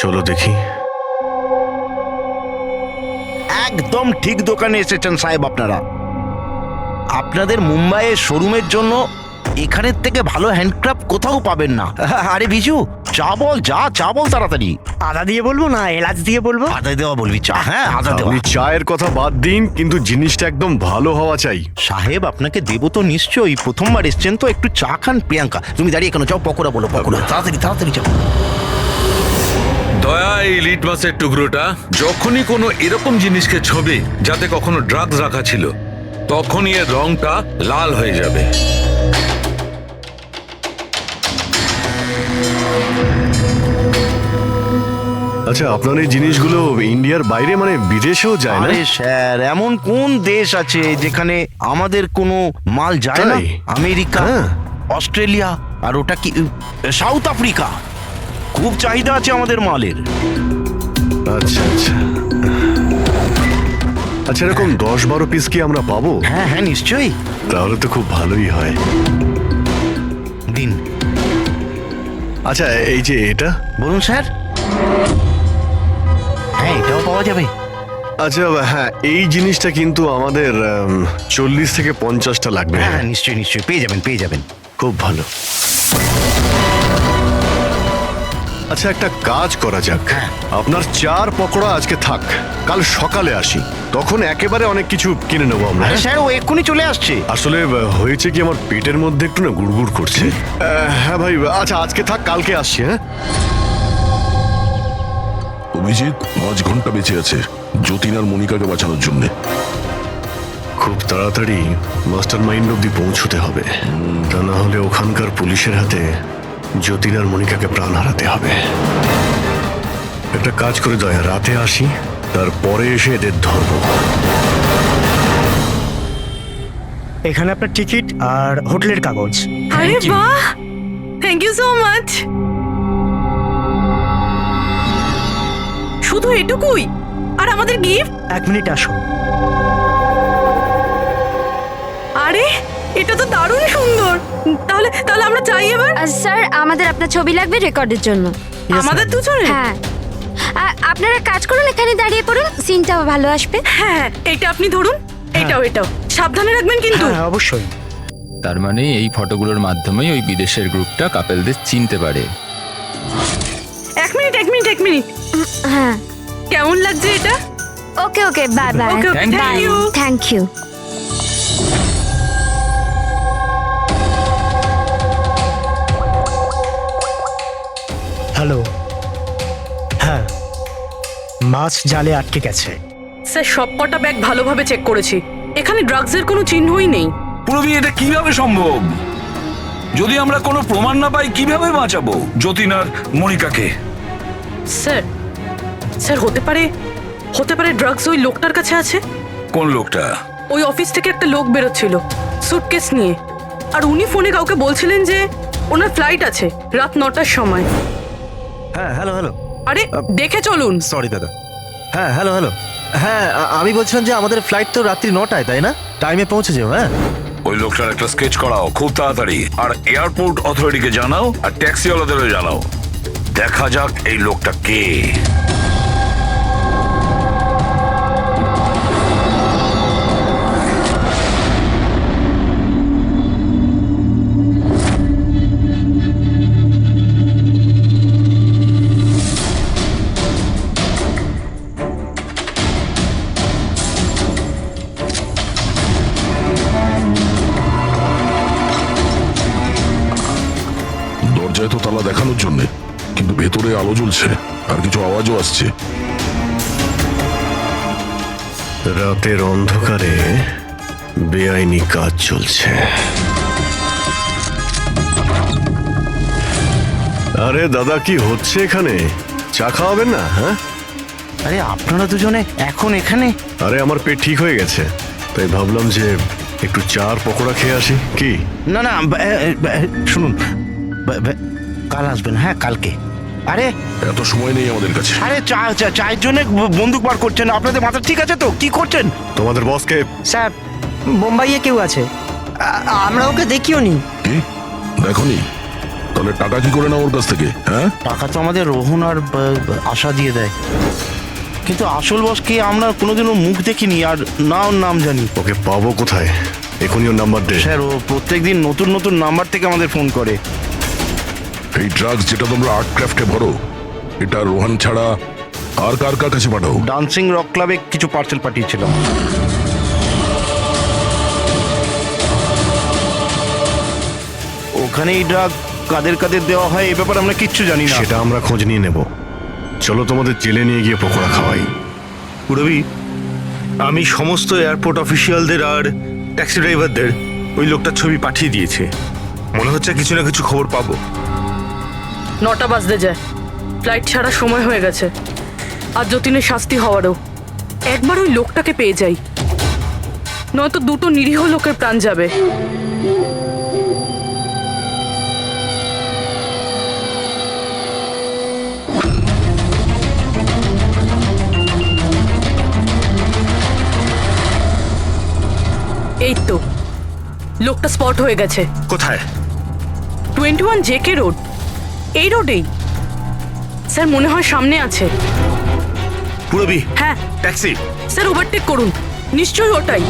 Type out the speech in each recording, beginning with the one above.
চলো দেখি। একদম ঠিক দোকানে এসেছেন সাহেব আপনারা। আপনাদের মুম্বাইয়ের শোরুমের জন্য এখানের থেকে ভালো হ্যান্ডক্রাফট কোথাও পাবেন না। আরে বিজু, চা বল, চা বল তাড়াতাড়ি। আদা দিয়ে বলবো না এলাচ দিয়ে বলবো? আদা দেওয়া বলবি চা? হ্যাঁ, আদা দেওয়া। আপনি চায়ের কথা বাদ দিন, কিন্তু জিনিসটা একদম ভালো হওয়া চাই। সাহেব আপনাকে দেবো তো নিশ্চয়ই, প্রথমবার এসছেন তো, একটু চা খান। প্রিয়াঙ্কা তুমি দাঁড়িয়ে কেন, যাও পকোড়া বলো, পকোড়া তাড়াতাড়ি তাড়াতাড়ি যাও। দয়া, এই লিট মাছের টুকরোটা যখনই কোনো এরকম জিনিসকে ছবে যাতে কখনো ড্রাগস রাখা ছিল, তখনই এর রংটা লাল হয়ে যাবে। আচ্ছা, আপনার এই জিনিসগুলো ইন্ডিয়ার বাইরে মানে বিদেশেও যায় না? আরে স্যার, এমন কোন দেশ আছে যেখানে আমাদের কোনো মাল যায় না? তাই? আমেরিকা, হ্যাঁ। অস্ট্রেলিয়া, আর ওটা কি সাউথ আফ্রিকা। খুব চাহিদা আছে আমাদের মালের। আচ্ছা আচ্ছা আচ্ছা, এরকম 10-12 পিস কি আমরা পাবো? হ্যাঁ হ্যাঁ, নিশ্চয়ই তাহলে তো খুব ভালোই হয়। দিন। আচ্ছা, এই যে এটা। বলুন স্যার। হ্যাঁ, এটাও পাওয়া যাবে। আচ্ছা হ্যাঁ, এই জিনিসটা কিন্তু আমাদের 40 থেকে 50টা লাগবে। হ্যাঁ নিশ্চয়ই নিশ্চয়ই, পেয়ে যাবেন পেয়ে যাবেন। খুব ভালো। আচ্ছা, একটা কাজ করা যাক। হ্যাঁ। আপনার 4 পকোড়া আজকে থাক, কাল সকালে আসি, তখন একেবারে অনেক কিছু কিনে নেবো আমরা। আরে স্যার, ও এক্ষুনি চলে আসছে। আসলে হয়েছে কি, আমার পেটের মধ্যে একটু না গুড়গুড় করছে। হ্যাঁ ভাই, আচ্ছা আজকে থাক, কালকে আসছি। হ্যাঁ, অভিজিৎ 5 ঘন্টা বেঁচে আছে যতীন আর মনিকাকে বাঁচানোর জন্য। খুব তাড়াতাড়ি মাস্টার মাইন্ড অব্দি পৌঁছতে হবে, তা না হলে ওখানকার পুলিশের হাতে যতীন আর মনিকাকে প্রাণ হারাতে হবে। একটা কাজ করে দয়া, রাতে আসি, তারপরে এসে এদের ধরবো। এখানে আপনার টিকিট আর হোটেলের কাগজ। আরে বাহ, থ্যাংক ইউ সো মাচ। শুধু এটুকুই? আর আমাদের গিফট? 1 মিনিট আসুন। আরে এটা তো দারুণ সুন্দর। তাহলে তাহলে আমরা চাই এবার। স্যার, আমাদের আপনার ছবি লাগবে রেকর্ডের জন্য। আমাদের দুজনে? হ্যাঁ, আপনারা কাজ করুন, এখানে দাঁড়িয়ে পড়ুন, সিনটাও ভালো আসবে। হ্যাঁ, এটা আপনি ধরুন, এটাও সাবধানে রাখবেন কিন্তু। হ্যাঁ অবশ্যই। তার মানে এই ফটোগুলোর মাধ্যমেই ওই বিদেশের গ্রুপটা কাপেলদের চিনতে পারে। এক মিনিট। হ্যাঁ, কেমন লাগছে এটা? Okay okay, bye bye. Okay, okay, thank you. Thank you. Hello. হ্যাঁ, মাছ জালে আটকে গেছে। স্যার, সবকটা ব্যাগ ভালোভাবে চেক করেছি, এখানে ড্রাগসের কোনো চিহ্নই নেই। পুরবি, এটা কিভাবে সম্ভব? যদি আমরা কোনো প্রমাণ না পাই, কিভাবে বাঁচাবো যতীন আর মনিকাকে? স্যার হতে পারে ড্রাগস ওই লোকটার কাছে আছে। কোন লোকটা? ওই অফিস থেকে একটা লোক বেরোচ্ছিল সুটকেস নিয়ে, আর উনি ফোনে কাউকে বলছিলেন যে ওনার ফ্লাইট আছে রাত 9টার সময়। হ্যাঁ হ্যালো হ্যালো। আরে দেখে চলুন। সরি দাদা। হ্যাঁ হ্যালো হ্যালো। হ্যাঁ, আমি বলছিলাম যে আমাদের ফ্লাইট তো রাত্রি 9টায়, তাই না? টাইমে পৌঁছে যাও। হ্যাঁ, ওই লোকটার একটা স্কেচ করাও খুব তাড়াতাড়ি, আর এয়ারপোর্ট অথরিটিকে জানাও, আর ট্যাক্সিওয়ালাদেরও জানাও। দেখা যাক এই লোকটা কে। দরজায় তো তালা দেখানোর জন্য, কিন্তু ভেতরে আলো জ্বলছে আর কিছু আওয়াজও আসছে। রাতের অন্ধকারে বেআইনি কাজ চলছে। আরে দাদা, কি হচ্ছে এখানে? চা খাওয়াবেন না? হ্যাঁ, আরে আপনারা দুজনে এখন এখানে? আরে আমার পেট ঠিক হয়ে গেছে, তাই ভাবলাম যে একটু চার পকোড়া খেয়ে আসি। কি? না না, শুনুন, কাল আসবেন। হ্যাঁ, কালকে। আরে এত সময় নেই আমাদের কাছে। আরে চায়ের জন্য বন্দুক বার করছেন? আপনাদের মাথা ঠিক আছে তো? কি করছেন? তোমাদের বসকে? স্যার, বোম্বাইয়ে কেউ আছে, আমরা ওকে দেখিও নি। কি দেখনি? তাহলে টাকা কি করে না ওর কাছ থেকে? হ্যাঁ, টাকা তো আমাদের রোহন আর আশা দিয়ে দেয়, কিন্তু আসল বসকে আমরা কোনোদিনও মুখ দেখিনি আর না ওর নাম জানি। ওকে পাবো কোথায়? এখনই ওর নাম্বার দে। স্যার, ও প্রত্যেকদিন নতুন নতুন নাম্বার থেকে আমাদের ফোন করে। এই ড্রাগস যেটা তোমরা আর্ট ক্রাফটে ভরো, এটা রোহান ছাড়া আর কার কার কাছে পাঠাও? ডান্সিং রক ক্লাবে কিছু পার্সেল পাঠিয়েছিলাম। ওখানে এই ড্রাগ কাদের কাদের দেওয়া হয় এ ব্যাপারে আমরা কিচ্ছু জানি না। সেটা আমরা খোঁজ নিয়ে নেব। চলো তোমাদের জেলে নিয়ে গিয়ে পকোড়া খাওয়াই। রবি, আমি সমস্ত এয়ারপোর্ট অফিসিয়ালদের আর ট্যাক্সি ড্রাইভারদের ওই লোকটার ছবি পাঠিয়ে দিয়েছে। মনে হচ্ছে কিছু না কিছু খবর পাবো। 9টা বাজতে যায়, ফ্লাইট ছাড়ার সময় হয়ে গেছে। আর যতীনের শাস্তি হওয়ারও। একবার ওই লোকটাকে পেয়ে যাই, নয়তো দুটো নিরীহ লোকের প্রাণ যাবে। এই তো লোকটা স্পট হয়ে গেছে। কোথায়? 21 জেকে রোড, এই রোডেই। স্যার মনে হয় সামনে আছে। পুরবি, হ্যাঁ ট্যাক্সি। স্যার ওভারটেক করুন, নিশ্চয়ই ওটাই।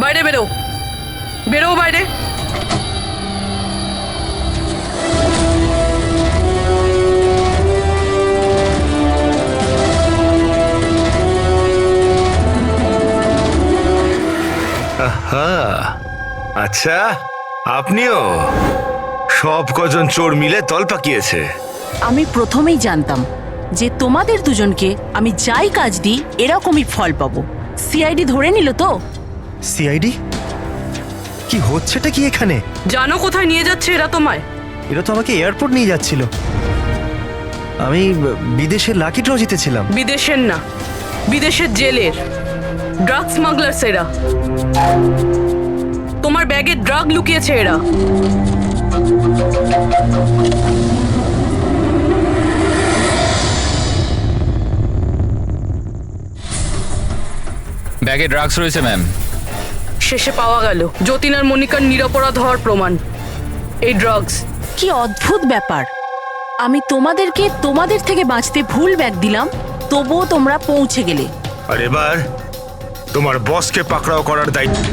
বাইরে বেরো, বেরো বাইরে। হ্যাঁ, আচ্ছা, আপনিও? সব কজন চোর মিলে তল পাকিয়েছে। আমি প্রথমেই জানতাম যে তোমাদের দুজনকে আমি যাই কাজ দিই এরকমই ফল পাবো। সিআইডি ধরে নিল তো? সিআইডি? কি হচ্ছেটা কি এখানে? জানো কোথায় নিয়ে যাচ্ছে এরা তোমায়? এরা তো আমাকে এয়ারপোর্ট নিয়ে যাচ্ছিল। আমি বিদেশের লাকি ড্র জিতেছিলাম। বিদেশের না, বিদেশের জেলের ড্রাগ স্মাগলার্স এরা। তোমার ব্যাগে ড্রাগ লুকিয়েছে এরা। ব্যাগে ড্রাগস রয়েছে ম্যাম। শেষে পাওয়া গেল যতীন আর মনিকার নিরপরাধ হওয়ার প্রমাণ। এই ড্রাগস। কি অদ্ভুত ব্যাপার! আমি তোমাদেরকে তোমাদের থেকে বাঁচতে ভুল ব্যাগ দিলাম, তবুও তোমরা পৌঁছে গেলে। আর এবার তোমার বসকে পাকড়াও করার দায়িত্ব।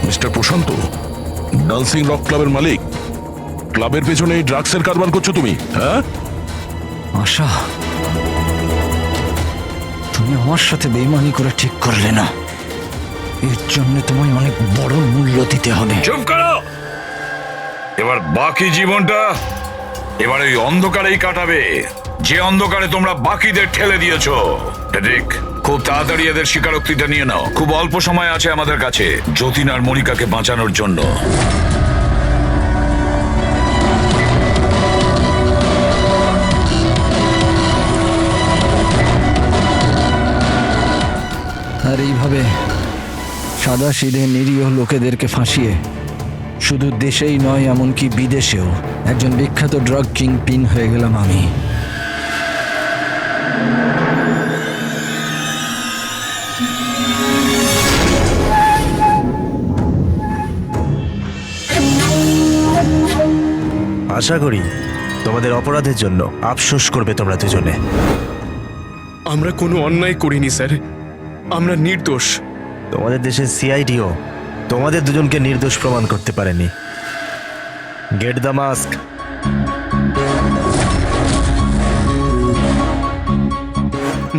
মিস্টার প্রশান্ত, ডান্সিং রক ক্লাবের মালিক, ক্লাবের পেছনে এই ড্রাগসের কারবার করছো তুমি? হ্যাঁ, আশা, তুমি আমার সাথে বেইমানি করে ঠিক করলে না। এর জন্য তোমায় অনেক বড় মূল্য দিতে হবে। চুপ করো। এবার বাকি জীবনটা এবার ওই অন্ধকারেই কাটাবে, যে অন্ধকারে তোমরা বাকিদের ঠেলে দিয়েছো। ঠিক, খুব তাড়াতাড়ি এদের স্বীকারোক্তিটা নিয়ে নাও। খুব অল্প সময় আছে আমাদের কাছে যতীন আর মনিকাকে বাঁচানোর জন্য। আর এইভাবে সাদা সিধে নিরীহ লোকেদেরকে ফাঁসিয়ে শুধু দেশেই নয়, এমনকি বিদেশেও একজন বিখ্যাত ড্রাগ কিংপিন হয়ে গেলাম আমি। আশা করি তোমাদের অপরাধের জন্য আফসোস করবে তোমরা দুজনে। আমরা কোনো অন্যায় করিনি স্যার, আমরা নির্দোষ। তোমাদের দেশের সিআইডিও তোমাদের দুজনকে নির্দোষ প্রমাণ করতে পারেনি। Get the mask.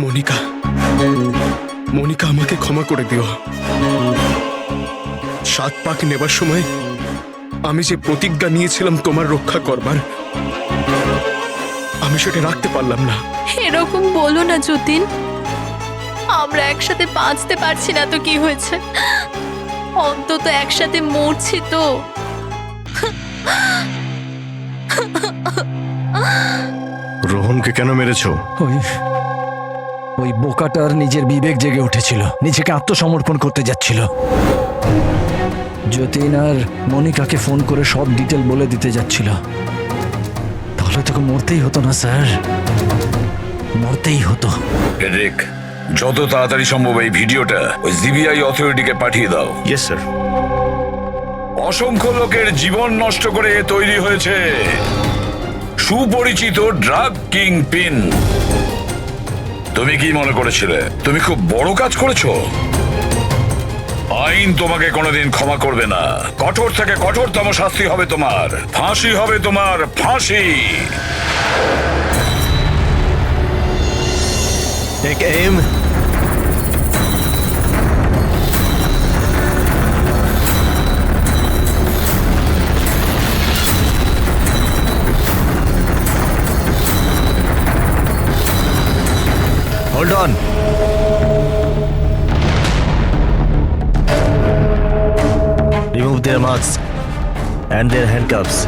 Monika, Monika, আমাকে ক্ষমা করে দিও। 7 পাক নেবার সময় আমি যে প্রতিজ্ঞা নিয়েছিলাম তোমার রক্ষা করবার, আমি সেটা রাখতে পারলাম না। এরকম বলো না যতীন, আমরা একসাথে বাঁচতে পারছি না তো কি হয়েছে? অন্তত একসাথে মরছি তো। রোহনকে কেন মেরেছো? ওই বোকাটার নিজের বিবেক জেগে উঠেছিল, নিজেকে আত্মসমর্পণ করতে যাচ্ছিল। যতীন আর মনিকাকে ফোন করে সব ডিটেল বলে দিতে যাচ্ছিল। তাহলে তোকে মরতেই হতো না স্যার, মরতেই হতো। ফেডরিক, যত তাড়াতাড়ি সম্ভব এই ভিডিওটা ওই জিবিআই অথরিটিকে পাঠিয়ে দাও। Yes sir. অসংখ্য লোকের জীবন নষ্ট করে তৈরি হয়েছে সুপরিচিত ড্রাগ কিং পিন। তুমি কি মনে করেছিলে তুমি খুব বড় কাজ করেছো? আইন তোমাকে কোনোদিন ক্ষমা করবে না। কঠোর থেকে কঠোরতম শাস্তি হবে তোমার, ফাঁসি হবে তোমার, ফাঁসি। Take aim. Hold on. Remove their masks and their handcuffs.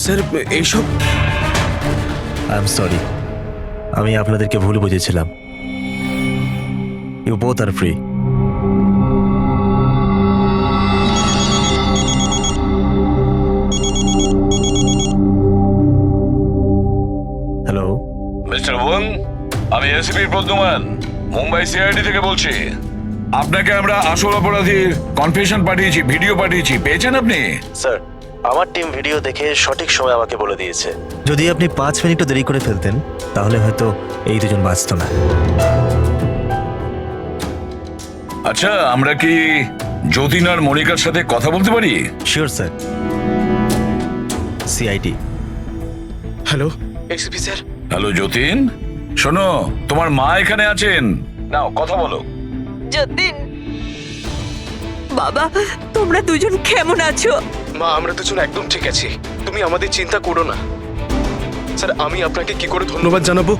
Sir এইসব আই এম সরি, আমি আপনাদেরকে ভুল বুঝেছিলাম। You both are free. Hello, mister Wang, আমি এসপি প্রদ্যুমান, মুম্বাই সিআইডি থেকে বলছি। আপনাকে আমরা আসল অপরাধীর কনফেশন পাঠিয়েছি, ভিডিও পাঠিয়েছি, পেয়েছেন আপনি? স্যার আমার টিম ভিডিও দেখে সঠিক সময় আমাকে বলে দিয়েছে। যদি আপনি 5 মিনিটও দেরি করে ফেলতেন তাহলে হয়তো এই দুজন বাঁচত না। আচ্ছা, আমরা কি যতীন আর মনিকার সাথে কথা বলতে পারি? Sure sir. CID. Hello SP sir. Hello Jatin, শোনো, তোমার মা এখানে আছেন, নাও কথা বলো। যতীন, বাবা, তোমরা দুজন কেমন আছো? মা, আমরা দুজন একদম ঠিক আছি, তুমি আমাদের চিন্তা করো না। স্যার আমি আপনাকে কি করে ধন্যবাদ জানাবো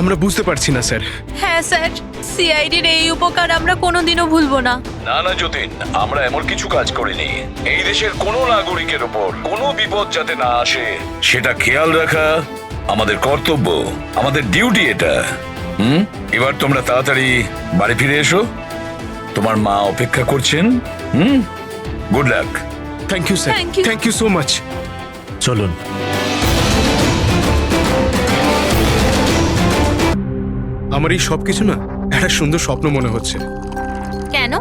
আমরা বুঝতে পারছি না স্যার। হ্যাঁ স্যার, সিআইডির এই উপকার আমরা কোনোদিনও ভুলবো না। না না যতীন, আমরা এমন কিছু কাজ করিনি। এই দেশের কোনো নাগরিকের উপর কোনো বিপদ যাতে না আসে সেটা খেয়াল রাখা আমাদের কর্তব্য, আমাদের ডিউটি এটা। এবার তোমরা তাড়াতাড়ি বাড়ি ফিরে এসো, তোমার মা অপেক্ষা করছেন। Good luck. Thank you sir, thank you so much. চলুন। আমার এই সব কিছু না একটা সুন্দর স্বপ্ন মনে হচ্ছে। কেন?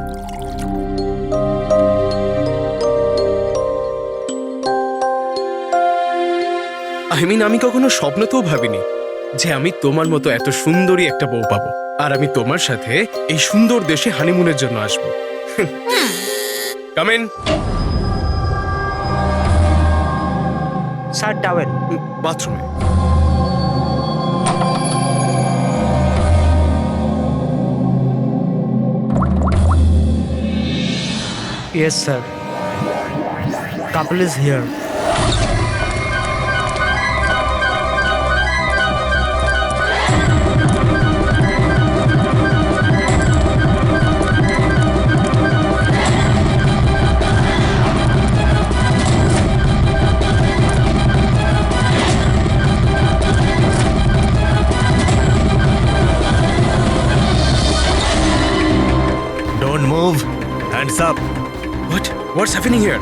আমি কখনো স্বপ্নতেও ভাবিনি যে আমি তোমার মতো এত সুন্দরী একটা বউ পাবো, আর আমি তোমার সাথে এই সুন্দর দেশে হানিমুনের জন্য আসবো। Come in. Sir towel. বাথরুমে। Yes, sir. Couple is here. Don't move. Hands up. What's happening here?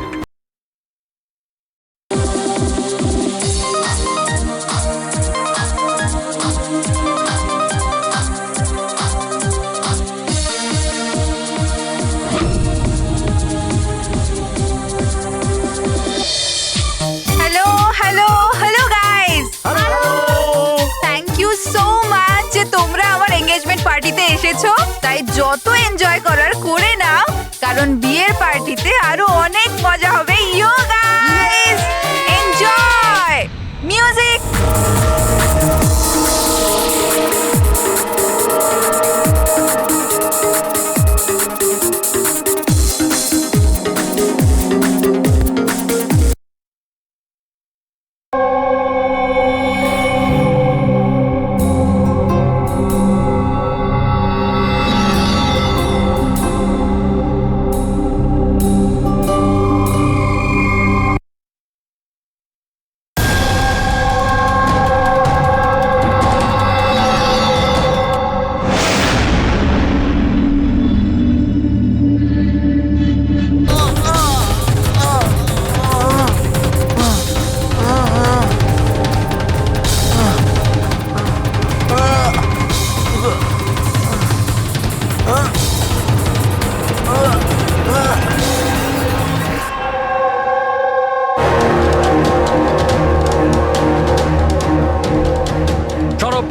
Hello hello hello guys, thank you so much যে তোমরা আমার এঙ্গেজমেন্ট পার্টিতে এসেছো। তাই যত এনজয় করার করে নাও, কারণ বিয়ের পার্টিতে আরো অনেক মজা হবে। You guys enjoy music.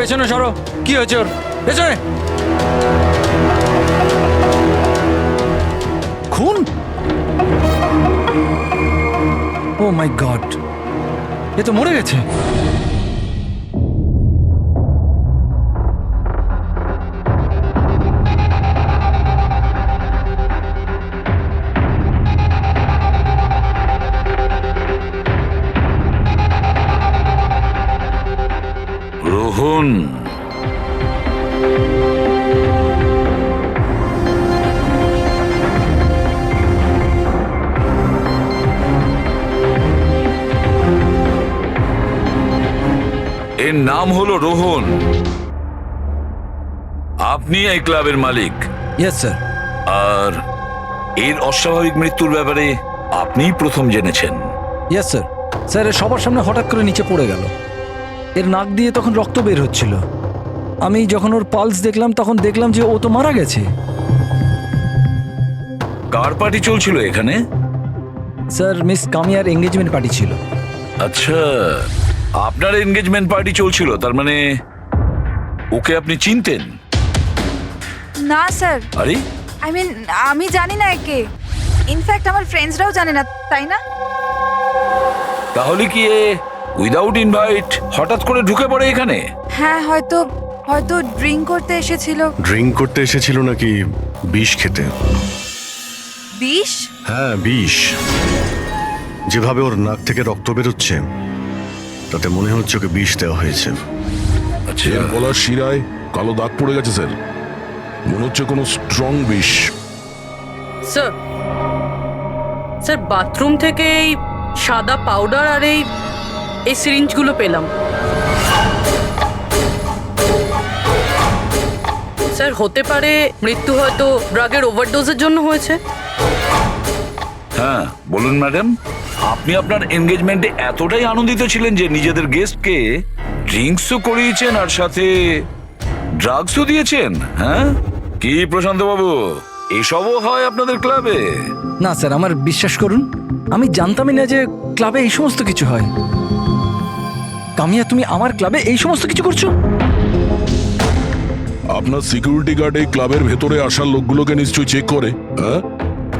পেছনে সরো। কি হয়েছে ওর? পেছনে। খুন? ও মাই গড, এ তো মরে গেছে। রোহন, এর নাম হলো রোহন। আপনি এই ক্লাবের মালিক। Yes sir. আর এর অস্বাভাবিক মৃত্যুর ব্যাপারে আপনিই প্রথম জেনেছেন। Yes sir. স্যার, এর সবার সামনে হঠাৎ করে নিচে পড়ে গেল। এর নাক দিয়ে তখন রক্ত বের হচ্ছিল। আমি যখন ওর পালস দেখলাম তখন দেখলাম যে ও তো মারা গেছে। কার পার্টি চলছিল এখানে? স্যার, মিস কামিয়ার এঙ্গেজমেন্ট পার্টি ছিল। আচ্ছা, আপনার এনগেজমেন্ট পার্টি চলছিল, তার মানে ওকে আপনি চিনতেন? না স্যার, আরে আই মিন আমি জানি না একে। ইনফ্যাক্ট আমার ফ্রেন্ডসরাও জানে না, তাই না? তাহলে কি এ উইদাউট ইনভাইট হঠাৎ করে ঢুকে পড়ে এখানে? হ্যাঁ, হয়তো হয়তো ড্রিঙ্ক করতে এসেছিল। ড্রিঙ্ক করতে এসেছিল নাকি বিষ খেতে? বিষ? হ্যাঁ, বিষ। যেভাবে ওর নাক থেকে রক্ত বেরোচ্ছে তাতে মনে হচ্ছে ওকে বিষ দেওয়া হয়েছে। আচ্ছা, এর গলার শিরায় কালো দাগ পড়ে গেছে স্যার, মনে হচ্ছে কোনো স্ট্রং বিষ। স্যার, স্যার বাথরুম থেকে এই সাদা পাউডার আর এই সিরিঞ্জগুলো পেলাম। স্যার, হতে পারে মৃত্যু হয়তো ড্রাগের ওভারডোজের জন্য হয়েছে। হ্যাঁ বলুন ম্যাডাম, আপনি আপনার এনগেজমেন্টে এতটাই আনন্দিত ছিলেন যে নিজেদের গেস্টকে ড্রিঙ্কসও করিয়েছেন আর সাথে ড্রাগসও দিয়েছেন? হ্যাঁ কি প্রশান্ত বাবু, এসবও হয় আপনাদের ক্লাবে? না স্যার, আমার বিশ্বাস করুন, আমি জানতামই না যে ক্লাবে এই সমস্ত কিছু হয়। কামিয়া, তুমি আমার ক্লাবে এই সমস্ত কিছু করছো? আপনার সিকিউরিটি গার্ড এই ক্লাবের ভেতরে আসার লোকগুলোকে নিশ্চয়ই চেক করে। হ্যাঁ,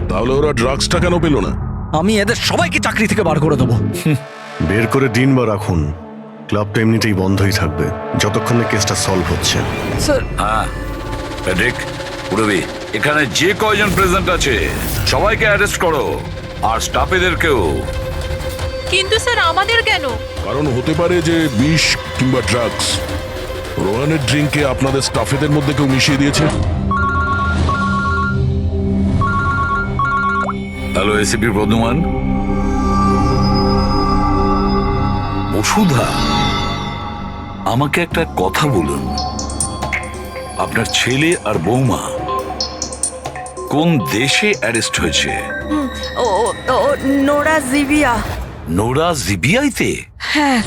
তাহলে ওরা ড্রাগসটা কেন পেল না? আমি এদের সবাইকে চাকরি থেকে বার করে দেবো। বের করে দিন বা রাখুন, ক্লাবটা এমনিতেই বন্ধই থাকবে যতক্ষণ না কেসটা সলভ হচ্ছে। স্যার। হ্যাঁ প্যাট্রিক, পুরবি, এখানে যে কয়জন প্রেজেন্ট আছে সবাইকে অ্যারেস্ট করো, আর স্টাফেদেরকেও। কিন্তু স্যার, আমাদের কেন? কারণ হতে পারে যে বিষ কিংবা ড্রাগস রোহানের ড্রিঙ্কে আপনাদের স্টাফেদের মধ্যে কেউ মিশিয়ে দিয়েছে। Hello, ACP Bardhaman. বসুধা, আমাকে একটা কথা বলুন, আপনার ছেলে আর বৌমা কোন দেশে অ্যারেস্ট হয়েছে? ও নোরা জিবিয়া। নোরা জিবিয়াইতে? হ্যাঁ।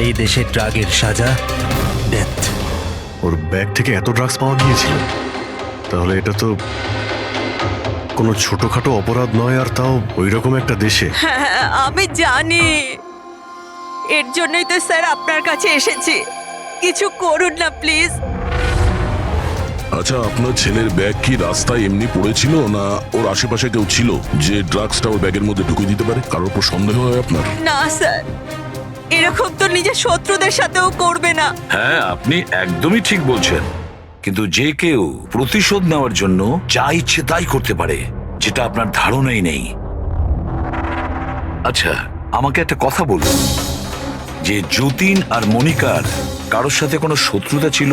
এই দেশে ড্রাগের সাজা ডেথ। ওর ব্যাগ থেকে এত ড্রাগস পাওয়া গিয়েছিল, তাহলে এটা তো কোনো ছোটখাটো অপরাধ নয়, আর তাও ওই রকম একটা দেশে। হ্যাঁ, আমি জানি, এর জন্যই তো স্যার আপনার কাছে এসেছি। কিছু করুন না প্লিজ। আচ্ছা, আপনার ছেলের ব্যাগ কি রাস্তায় এমনি পড়েছিল, না ওর আশেপাশে কেউ ছিল যে ড্রাগসটা ওর ব্যাগের মধ্যে ঢুকিয়ে দিতে পারে? কারোর উপর সন্দেহ হয় আপনার? না স্যার, এরকম তো নিজের শত্রুদের সাথেও করবে না। হ্যাঁ, আপনি একদমই ঠিক বলছেন, কিন্তু যে কেউ প্রতিশোধ নেওয়ার জন্য যা ইচ্ছে তাই করতে পারে, যেটা আপনার ধারণাই নেই। আচ্ছা, আমাকে একটা কথা বলুন, যে যতীন আর মনিকার কারোর সাথে কোনো শত্রুতা ছিল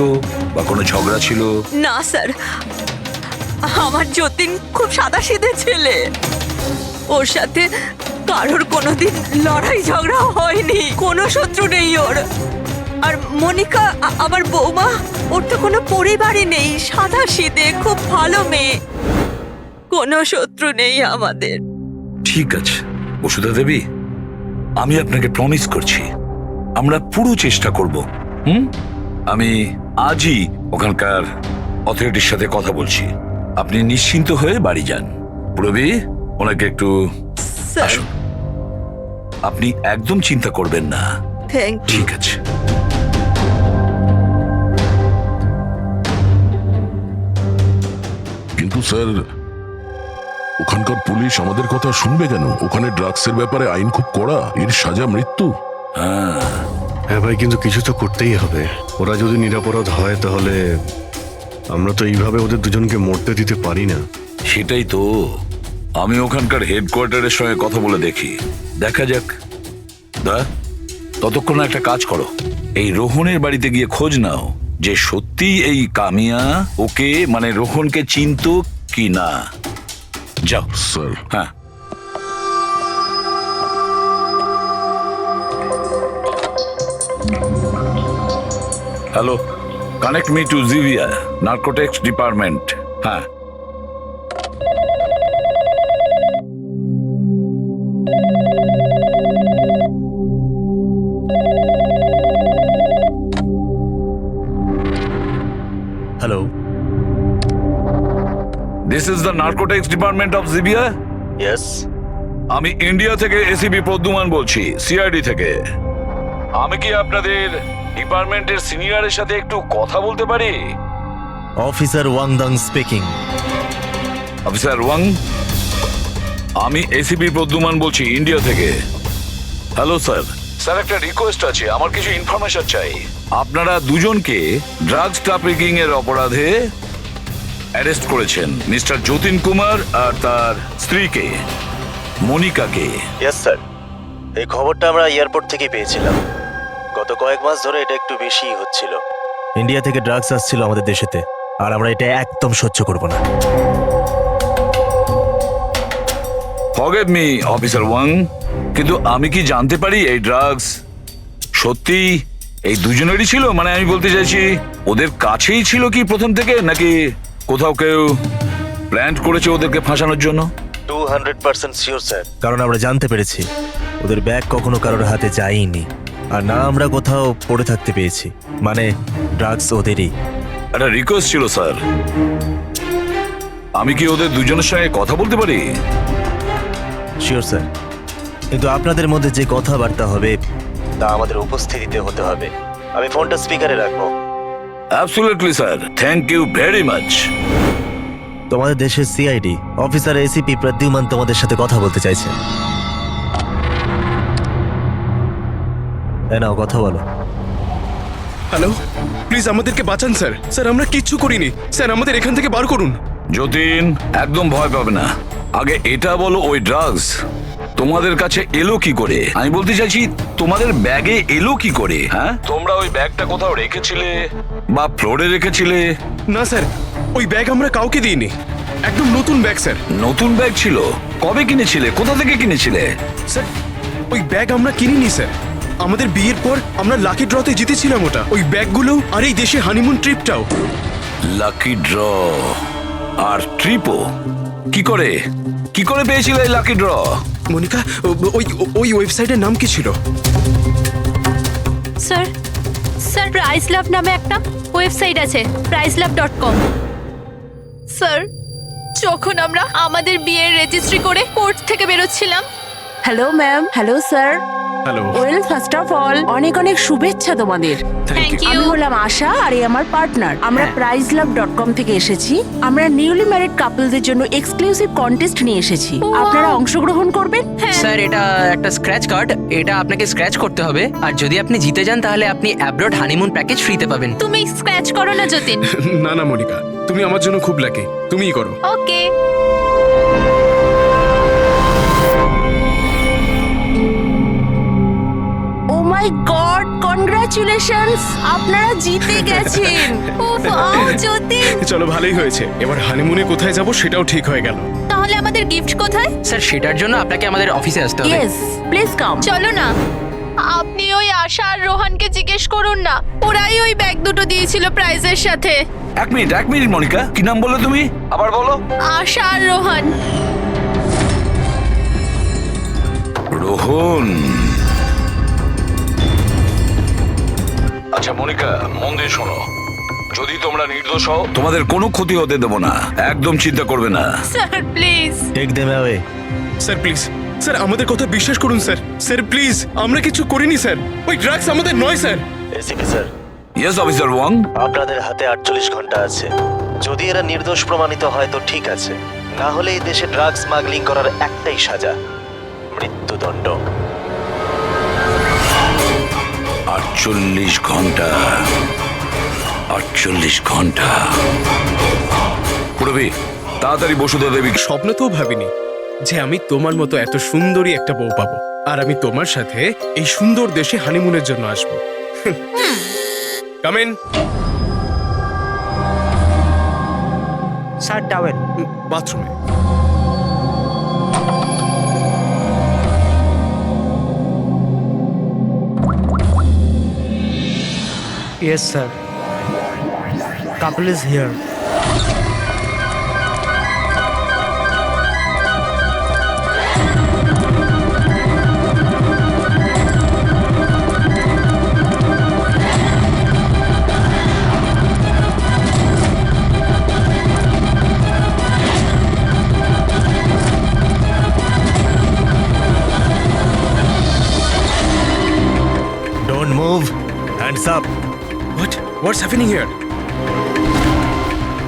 বা কোনো ঝগড়া ছিল? না স্যার, আমার যতীন খুব সাদাসিধে ছেলে, ওর সাথে কারোর কোনোদিন লড়াই ঝগড়া হয়নি, কোনো শত্রু নেই ওর। আর মনিকা আমার বৌমা, ওর তো কোনো পরিবারই নেই, সাদাসিধে খুব ভালো মেয়ে, কোনো শত্রু নেই আমাদের। ঠিক আছে বসুধা দেবী, আমি আপনাকে প্রমিস করছি আমরা পুরো চেষ্টা করব। আমি আজই ওখানকার অথরিটির সাথে কথা বলছি, আপনি নিশ্চিন্ত হয়ে বাড়ি যান। প্রবি, ওনাকে একটু আসুন। আপনি একদম চিন্তা করবেন না। থ্যাংক ঠিক আছে। কিন্তু স্যার ওখানকার পুলিশ আমাদের কথা শুনবে কেন? ওখানে ড্রাগসের ব্যাপারে আইন খুব কড়া, এর সাজা মৃত্যু। হ্যাঁ ভাই, কিন্তু কিছু তো করতেই হবে। ওরা যদি নিরাপরাধ হয় তাহলে আমরা তো এইভাবে ওদের দুজনকে মরতে দিতে পারি না। সেটাই তো, আমি ওখানকার হেডকোয়ার্টারের সঙ্গে কথা বলে দেখি, দেখা যাক। ততক্ষণ একটা কাজ করো, এই রোহনের বাড়িতে গিয়ে খোঁজ নাও যে সত্যি এই কামিয়া ওকে মানে রোহনকে চিনতো কি না। যাও স্যার। হ্যাঁ। Hello, connect me to Zivia narcotics department. হ্যাঁ। Hello, this is the narcotics department of Zivia. Yes. আমি ইন্ডিয়া থেকে এসিপি প্রদ্যুমান বলছি, সিআইডি থেকে। আমি কি আপনাদের ডিপার্টমেন্টের সিনিয়রের সাথে একটু কথা বলতে পারি? Officer Wangdang speaking. Officer Wang, আমি এসিপি প্রদ্যুমান বলছি ইন্ডিয়া থেকে। Hello sir. স্যার, একটা রিকোয়েস্ট আছে, আমার কিছু ইনফরমেশন চাই। আপনারা দুজনকে ড্রাগস ট্রাফিকিং এর অপরাধে অ্যারেস্ট করেছেন, মিস্টার যতীন কুমার আর তার স্ত্রীকে মনিকাকে। ইয়েস স্যার, এই খবরটা আমরা এয়ারপোর্ট থেকে পেয়েছিলাম। গত কয়েক মাস ধরে এটা একটু বেশি হচ্ছিল। ইন্ডিয়া থেকে ড্রাগস আসছিল আমাদের দেশেতে, আর আমরা এটা একদম সহ্য করব না। ফরগেট মি অফিসার ওয়াং, কিন্তু আমি কি জানতে পারি এই ড্রাগস সত্যি এই দুজনেরই ছিল? মানে আমি বলতে চাইছি, ওদের কাছেই ছিল কি প্রথম থেকে, নাকি কোথাও কেউ প্ল্যান করেছে ওদেরকে ফাঁসানোর জন্য? 200% শিওর স্যার, কারণ আমরা জানতে পেরেছি ওদের ব্যাগ কখনো কারোর হাতে যায়নি, আর না আমরা কোথাও পড়ে থাকতে পেয়েছি। মানে ড্রাগস ওদেরই। একটা রিকোয়েস্ট ছিল স্যার, আমি কি ওদের দুজনের সঙ্গে কথা বলতে পারি? শিওর স্যার, কিন্তু আপনাদের মধ্যে যে কথাবার্তা হবে তা আমাদের উপস্থিতিতে হতে হবে। আমি ফোনটা স্পিকারে রাখবো। Absolutely sir, thank you very much. তোমাদের দেশের সিআইডি অফিসার এসিপি প্রদ্যুমান তোমাদের সাথে কথা বলতে চাইছে। নাও কথা বলো। হ্যালো, প্লিজ আমাদেরকে বাঁচান স্যার। স্যার, আমরা কিচ্ছু করিনি স্যার, আমাদের এখান থেকে বার করুন। যতীন, একদম ভয় পাবে না। আগে এটা বলো, ওই ড্রাগস তোমাদের কাছে এলো কি করে? আমি বলতে চাইছি, তোমাদের ব্যাগে এলো কি করে? হ্যাঁ, তোমরা ওই ব্যাগটা কোথাও রেখেছিলে বা ফ্লোরে রেখেছিলে? না স্যার, ওই ব্যাগ আমরা কাউকে দিইনি, একদম নতুন ব্যাগ স্যার। নতুন ব্যাগ ছিল? কবে কিনেছিলে? কোথা থেকে কিনেছিলে? স্যার, ওই ব্যাগ আমরা কিনিনি স্যার। আমাদের বিয়ের পর আমরা লাকি ড্রতে জিতেছিলাম ওটা, ওই ব্যাগগুলো আর এই দেশে হানিমুন ট্রিপটাও। লাকি ড্র আর ট্রিপও? কি করে পেয়েছিলে এই লাকি ড্র? মনিকা, ওই ওয়েবসাইটের নাম কি ছিল? স্যার, স্যার প্রাইস লাভ নামে একটা ওয়েবসাইট আছে, pricelove.com। স্যার, যখন আমরা আমাদের বিয়ের রেজিস্ট্রি করে কোর্ট থেকে বেরোচ্ছিলাম। Hello ma'am. Hello sir. Hello. Well, first of all অনেক অনেক শুভেচ্ছা তোমাদের। Thank you. আমি হলাম আশা, আর এই আমার পার্টনার। আমরা pricelove.com থেকে এসেছি। আমরা নিউলি ম্যারিড কাপলদের জন্য এক্সক্লুসিভ কন্টেস্ট নিয়ে এসেছি। আপনারা অংশগ্রহণ করবেন। স্যার, এটা একটা স্ক্র্যাচ কার্ড, এটা আপনাকে স্ক্র্যাচ করতে হবে, আর যদি আপনি জিতে যান তাহলে আপনি অ্যাব্রড হানিমুন প্যাকেজ ফ্রিতে পাবেন। তুমি স্ক্র্যাচ করো না যতীন। না না মনিকা, তুমি আমার জন্য খুব লাকি, তুমিই করো। ওকে। ও মাই গড, কনগ্রাচুলেশনস, আপনারা জিতে গেছেন। যতীন, চলো, ভালোই হয়েছে। এবার হানিমুনে কোথায় যাব সেটাও ঠিক হয়ে গেল। তাহলে আমাদের গিফট কোথায়? স্যার, সেটার জন্য আপনাকে আমাদের অফিসে আসতে হবে। Yes, please come. চলো না, আপনি ওই আশা আর রোহানকে জিজ্ঞেস করুন না, ওরাই ওই ব্যাগ দুটো দিয়েছিল প্রাইজের সাথে। এক মিনিট মনিকা, কি নাম বললে তুমি? আবার বলো। আশা আর রোহান। রোহন। আচ্ছা মনিকা, মন দিয়ে শোনো, যদি তোমরা নির্দোষ হও তোমাদের কোনো ক্ষতি হতে দেবো না, একদম চিন্তা করবে না। Sir please. Take them away. Sir please, sir আমাদের কথা বিশ্বাস করুন স্যার। স্যার প্লিজ, আমরা কিছু করিনি স্যার। ওই ড্রাগস আমাদের নয় sir. ACP sir, yes officer Wang. আপনাদের হাতে 48 ঘন্টা আছে। যদি এরা নির্দোষ প্রমাণিত হয় তো ঠিক আছে, না হলে এই দেশে ড্রাগ স্মাগলিং করার একটাই সাজা, মৃত্যুদণ্ড। 48 ঘন্টা, 48 ঘন্টা। পুরবি তাড়াতাড়ি বসুধা দেবী। স্বপ্নতেও ভাবিনি যে আমি তোমার মতো এত সুন্দরী একটা বউ পাবো, আর আমি তোমার সাথে এই সুন্দর দেশে হানিমুনের জন্য আসবো। Come in. Sir towel. বাথরুমে। Yes, sir. Couple is here. Don't move. Hands up. What's happening here?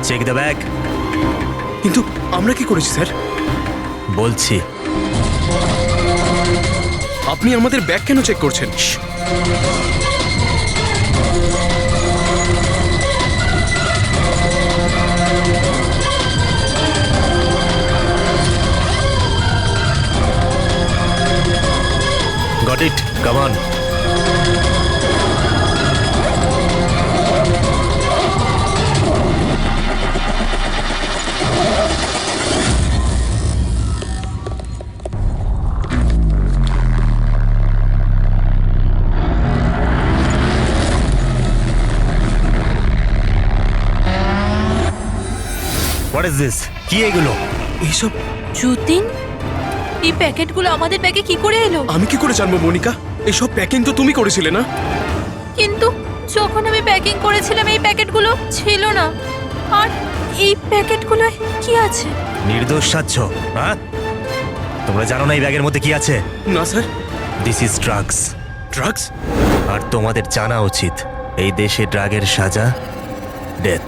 Check the bag. কিন্তু আমরা কি করেছি স্যার? বলছি। আপনি আমাদের ব্যাগ কেন চেক করছেন? Got it. Come on. What is this? কি এগুলো? এইসব যতীন, এই প্যাকেটগুলো আমাদের ব্যাগে কি করে এলো? আমি কি করে জানবো মনিকা? এইসব প্যাকিং তো তুমি করেছিলে না? কিন্তু যখন আমি প্যাকিং করেছিলাম এই প্যাকেটগুলো ছিল না। আর এই প্যাকেটগুলোয় কি আছে? নির্দোষ সাচ্ছ, হ্যাঁ? তোমরা জানো না এই ব্যাগের মধ্যে কি আছে? না স্যার। This is drugs. ড্রাগস? আর তোমাদের জানা উচিত এই দেশে ড্রাগের সাজা ডেথ।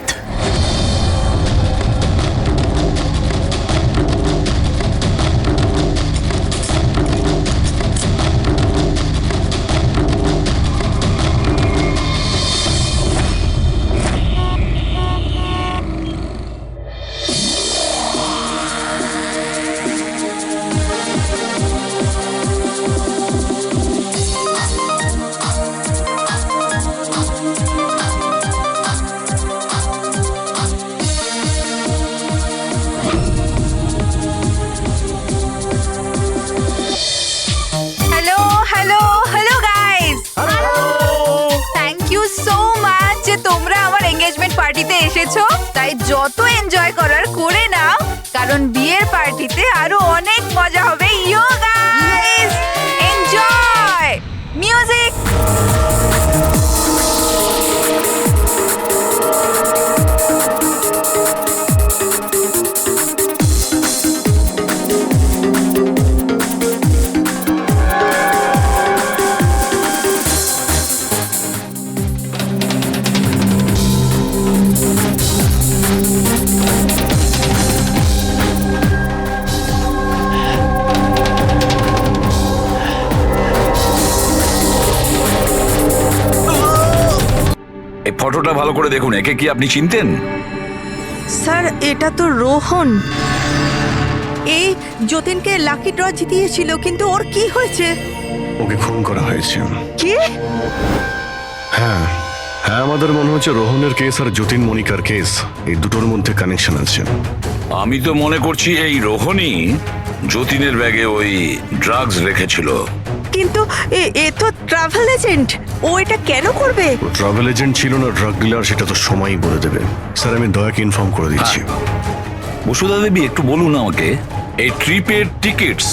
পার্টিতে এসেছো, তাই যত এনজয় করার করে নাও, কারণ বিয়ের পার্টিতে আরো অনেক মজা হবে। ইয়ো গাইস, এনজয় মিউজিক। ফটোটা ভালো করে দেখুন, একে কি আপনি চিনতেন? স্যার, এটা তো রোহন। এই যতীনকে লাকি ড্র জিতিয়েছিল, কিন্তু ওর কি হয়েছে? ওকে খুন করা হয়েছে। কি? হ্যাঁ হ্যাঁ, আমাদের মনে হচ্ছে রোহনের কেস আর যতীন মনিকার কেস, এই দুটোর মধ্যে কানেকশন আছে। আমি তো মনে করছি এই রোহনই যতীনের ব্যাগে ওই ড্রাগস রেখেছিল। কিন্তু এ তো ট্রাভেল এজেন্ট, ও এটা কেন করবে? ও ট্রাভেল এজেন্ট ছিল না ড্রাগ ডিলার, সেটা তো সময়ই বলে দেবে। স্যার, আমি দয়াকে ইনফর্ম করে দিচ্ছি। বসুধা দেবী, একটু বলুন আমাকে, এই ট্রিপের টিকিটস,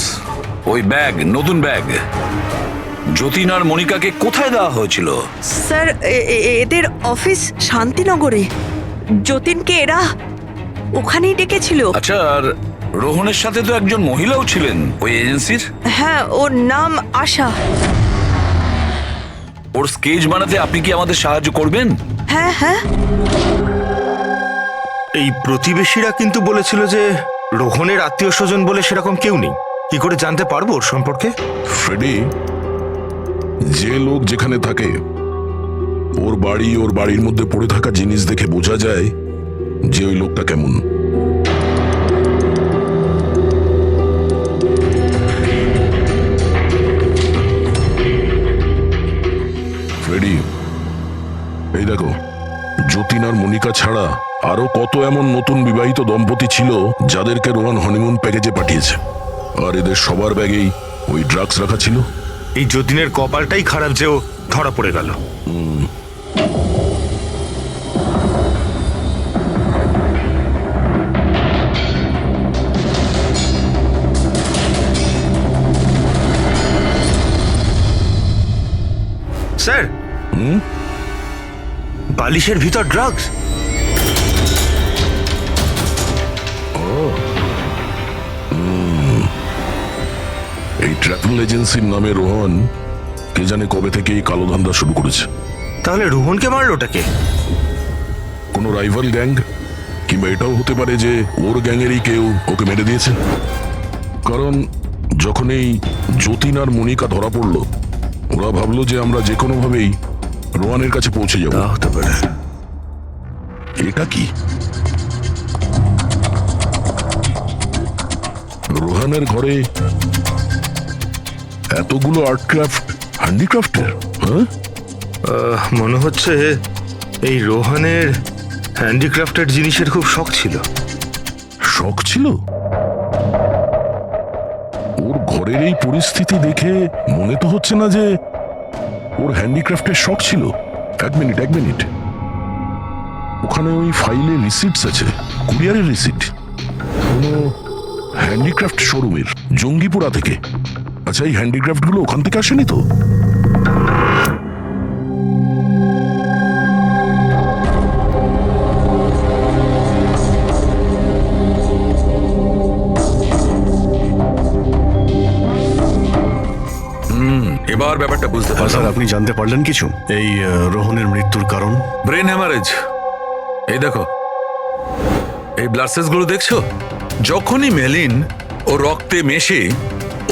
ওই ব্যাগ, নতুন ব্যাগ, যতীন আর মনিকাকে কোথায় দেওয়া হয়েছিল? স্যার, এদের অফিস শান্তিনগরে। যতীনকে এরা ওখানেই ডেকেছিল। আচ্ছা, আর রোহনের সাথে তো একজন মহিলাও ছিলেন ওই এজেন্সির। হ্যাঁ, ওর নাম আশা। ওর স্কেচ বানাতে আপনি কি আমাদের সাহায্য করবেন? হ্যাঁ হ্যাঁ। এই প্রতিবেশীরা কিন্তু বলেছিল যে রোহনের আত্মীয় স্বজন বলে সেরকম কেউ নেই। কি করে জানতে পারবো ওর সম্পর্কে? ফ্রেডি, যে লোক যেখানে থাকে ওর বাড়ির মধ্যে পড়ে থাকা জিনিস দেখে বোঝা যায় যে ওই লোকটা কেমন। ফ্রেডি, এই দেখো, যতীন আর মনিকা ছাড়া আরো কত এমন নতুন বিবাহিত দম্পতি ছিল যাদেরকে রোহন হনিমুন প্যাকেজে পাঠিয়েছে, আর এদের সবার ব্যাগেই ওই ড্রাগস রাখা ছিল। এই যতীনের কপালটাই খারাপ যে ও ধরা পড়ে গেল। স্যার, বালিশের ভিতর ড্রাগস। এই ট্রাভেল এজেন্সির নামে রোহন কে জানে কবে থেকে এই কালো ধান্দা শুরু করেছে। তাহলে রোহনকে মারলোটাকে? কোনো রাইভাল গ্যাং, কিংবা এটাও হতে পারে যে ওর গ্যাংয়েরই কেউ ওকে মেরে দিয়েছে। কারণ যখন এই যতীন আর মনিকা ধরা পড়লো, ওরা ভাবলো যে আমরা যে কোনো ভাবেই রোহানের কাছে পৌঁছে যাবো। হতে পারে। এটা কি? রোহানের ঘরে এতগুলো আর্টক্রাফট, হ্যান্ডিক্রাফটের। হ্যাঁ, মনে হচ্ছে এই রোহনের হ্যান্ডিক্রাফটেড জিনিসের খুব শখ ছিল। শখ ছিল? ওর ঘরের এই পরিস্থিতি দেখে মনে তো হচ্ছে না যে ওর হ্যান্ডিক্রাফটের শখ ছিল। এক মিনিট, ওখানে ওই ফাইলে রিসিটস আছে, কুরিয়ারের রিসিট, কোনো হ্যান্ডিক্রাফট শোরুমের, জঙ্গিপুরা থেকে। আচ্ছা, এই হ্যান্ডিক্রাফট গুলো ওখান থেকে আসেনি তো? এবার ব্যাপারটা বুঝতে পারলাম। স্যার, আপনি জানতে পারলেন কিছু এই রোহনের মৃত্যুর কারণ? Brain haemorrhage. এই দেখো, এই ব্লাড সেলস গুলো দেখছো? যখনই মেলিন ও রক্তে মেশে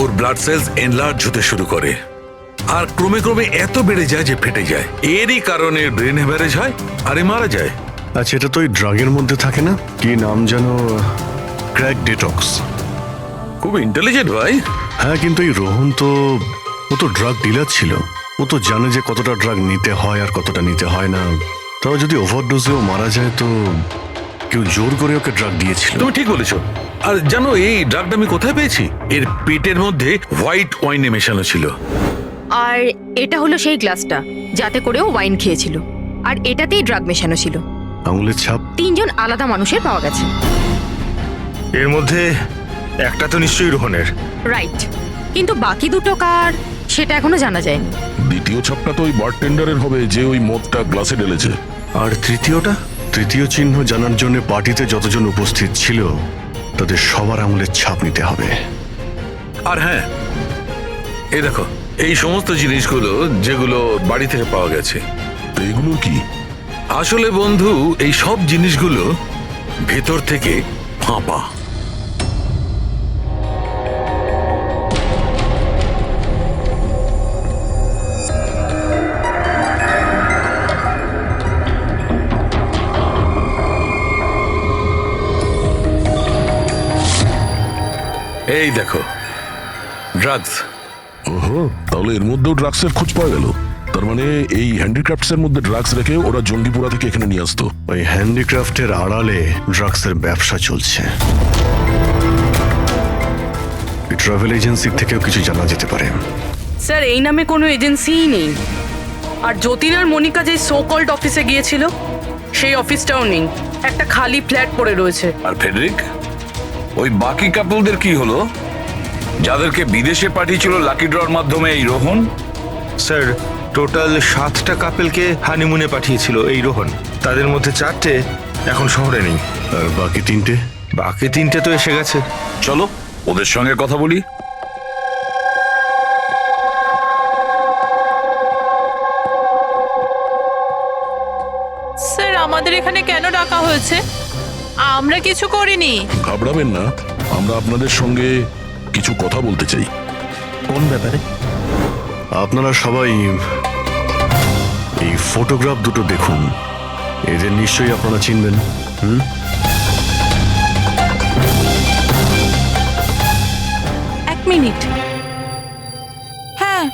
ওর ব্লাড সেলস এনলার্জ হতে শুরু করে, আর ক্রমে ক্রমে এত বেড়ে যায় যে ফেটে যায়। এরই কারণে ব্রেন হ্যামারেজ হয় আর মারা যায়। আচ্ছা, এটা তো ওই ড্রাগের মধ্যে থাকে না? কি নাম যেন? Crack detox. খুব ইন্টেলিজেন্ট ভাই। হ্যাঁ, কিন্তু এই রোহন তো ড্রাগ ডিলার ছিল। ও তো জানে যে কতটা ড্রাগ নিতে হয় আর কতটা নিতে হয় না। তাও যদি ওভারডোজেও মারা যায় তো কেউ জোর করে ওকে ড্রাগ দিয়েছিল। তুমি ঠিক বলেছো। আর জানো এই ড্রাগটা আমি কোথায় পেয়েছি? এর পেটের মধ্যে হোয়াইট ওয়াইনে মেশানো ছিল। আর এটা হলো সেই গ্লাসটা যাতে করেও ওয়াইন খেয়েছিল, আর এটাতেই ড্রাগ মেশানো ছিল। আঙুলের ছাপ 3 জন আলাদা মানুষের পাওয়া গেছে। এর মধ্যে একটা তো নিশ্চয়ই রোহনের। রাইট, কিন্তু বাকি দুটো কার সেটা এখনো জানা যায়নি। দ্বিতীয় ছাপটা তো ওই বারটেন্ডারের হবে যে ওই মদটা গ্লাসে ঢেলেছে। আর তৃতীয়টা? তৃতীয় চিহ্ন জানার জন্য পার্টিতে যতজন উপস্থিত ছিল তাদের সবার আঙুলের ছাপ নিতে হবে। আর হ্যাঁ, এই দেখো, এই সমস্ত জিনিসগুলো যেগুলো বাড়ি থেকে পাওয়া গেছে, তো এগুলো কি? আসলে বন্ধু, এই সব জিনিসগুলো ভেতর থেকে ফাঁপা। এই দেখো, ড্রাগস। ওহো, তাহলে এর মধ্যেও ড্রাগসের খোঁজ পাওয়া গেল। তার মানে এই হ্যান্ডিক্রাফটস এর মধ্যে ড্রাগস রেখে ওরা জঙ্গিপুরা থেকে এখানে নিয়ে আসতো। ওই হ্যান্ডিক্রাফটের আড়ালে ড্রাগসের ব্যবসা চলছে। ট্রাভেল এজেন্সির থেকেও কিছু জানা যেতে পারে। স্যার, এই নামে কোনো এজেন্সিই নেই। আর যতীন আর মনিকা যে সো কল্ড অফিসে গিয়েছিল সেই অফিসটাও নেই, একটা খালি ফ্ল্যাট পড়ে রয়েছে। আর ফেডরিক, ওই বাকি কাপলদের কি হলো যাদেরকে বিদেশে পাঠিয়েছিল লাকি ড্রর মাধ্যমে এই রোহন? স্যার, টোটাল 7টা কাপেলকে হানিমুনে পাঠিয়েছিল এই রোহন। তাদের মধ্যে 4টে এখন শহরে নেই। আর বাকি 3টে? বাকি 3টে তো এসে গেছে। চলো ওদের সঙ্গে কথা বলি। স্যার আমাদের এখানে কেন ডাকা হয়েছে? আমরা কিছু করিনি। ঘাবড়াবেন না, আমরা আপনাদের সঙ্গে কিছু কথা বলতে চাই। কোন ব্যাপারে? আপনারা সবাই এই ফটোগ্রাফ দুটো দেখুন, এদের নিশ্চয়ই আপনারা চিনবেন। এক মিনিট। হ্যাঁ,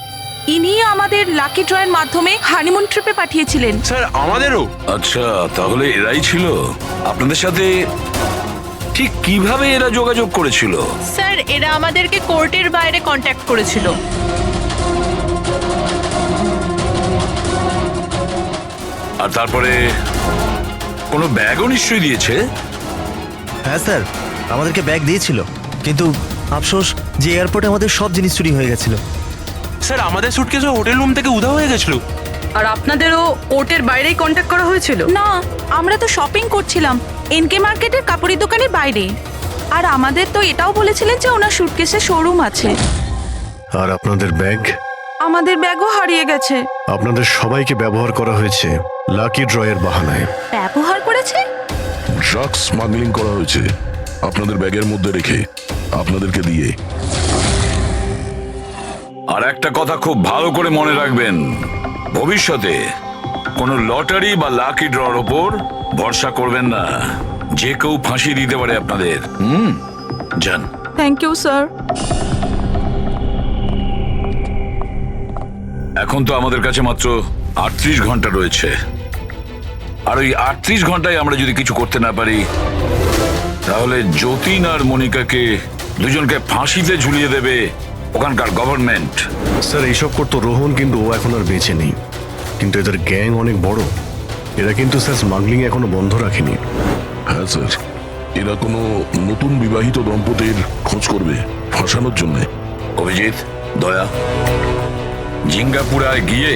ইনি আমাদের লাকি ড্রয়ের মাধ্যমে হানিমুন ট্রিপে পাঠিয়েছিলেন। স্যার আমাদেরও। আচ্ছা, তাহলে এরাই ছিল আপনাদের সাথে। ঠিক কিভাবে এরা যোগাযোগ করেছিল? স্যার এরা আমাদেরকে কোর্টের বাইরে কন্ট্যাক্ট করেছিল। আর তারপরে কোনো ব্যাগও নিশ্চয়ই দিয়েছে। হ্যাঁ স্যার, আমাদেরকে ব্যাগ দিয়েছিল, কিন্তু আফসোস যে এয়ারপোর্টে আমাদের সব জিনিস চুরি হয়ে গেছিল। স্যার আমাদের সুটকেসও হোটেল রুম থেকে উধাও হয়ে গেছিল। আর আপনাদেরও কোর্টের বাইরেই কন্ট্যাক্ট করা হয়েছিল? না, আমরা তো শপিং করছিলাম এনকে মার্কেটের কাপড়ের দোকানের বাইরে। আর আমাদের তো এটাও বলেছিলেন যে ওনার সুটকেসে শোরুম আছে। আর আপনাদের ব্যাগ? আমাদের ব্যাগও হারিয়ে গেছে। আপনাদের সবাইকে ব্যবহার করা হয়েছে লাকি ড্রয়ের বাহানায়। ব্যবহার করেছে? ড্রাগস স্মাগলিং করা হয়েছে আপনাদের ব্যাগের মধ্যে রেখে, আপনাদেরকে দিয়ে। আর একটা কথা খুব ভালো করে মনে রাখবেন, ভবিষ্যতে কোনো লটারি বা লাকি ড্রর ওপর ভরসা করবেন না। যে কেউ ফাঁসি দিতে পারে আপনাদের। যান। Thank you sir. এখন তো আমাদের কাছে মাত্র 38 ঘন্টা রয়েছে, আর ওই 38 ঘন্টায় আমরা যদি কিছু করতে না পারি, তাহলে যতীন আর মনিকাকে দুজনকে ফাঁসিতে ঝুলিয়ে দেবে ওখানকার গভর্নমেন্ট। স্যার এইসব করতো রোহন, কিন্তু ও এখন আর বেঁচে নেই। কিন্তু এদের গ্যাং অনেক বড়। এরা কিন্তু স্যার স্মাগলিং এখনো বন্ধ রাখেনি। হ্যাঁ স্যার, এরা কোনো নতুন বিবাহিত দম্পতির খোঁজ করবে ফাঁসানোর জন্য। অভিজিৎ, দয়া, জিঙ্গাপুরায় গিয়ে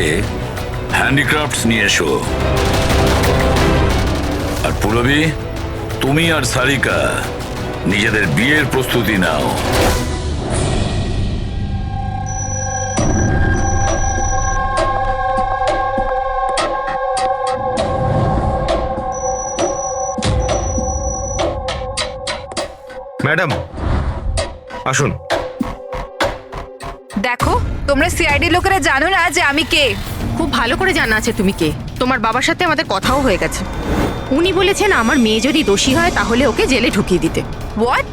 হ্যান্ডিক্রাফটস নিয়ে এসো। আর পুরবী, তুমি আর সারিকা নিজেদের বিয়ের প্রস্তুতি নাও। ম্যাডাম আসুন। দেখো, তোমরা সিআইডি লোকেরা জানো না যে আমি কে? খুব ভালো করে জানা আছে তুমি কে। তোমার বাবার সাথে আমাদের কথাও হয়ে গেছে। উনি বলেছেন আমার মেয়ে যদি দোষী হয় তাহলে ওকে জেলে ঢুকিয়ে দিতে। হোয়াট?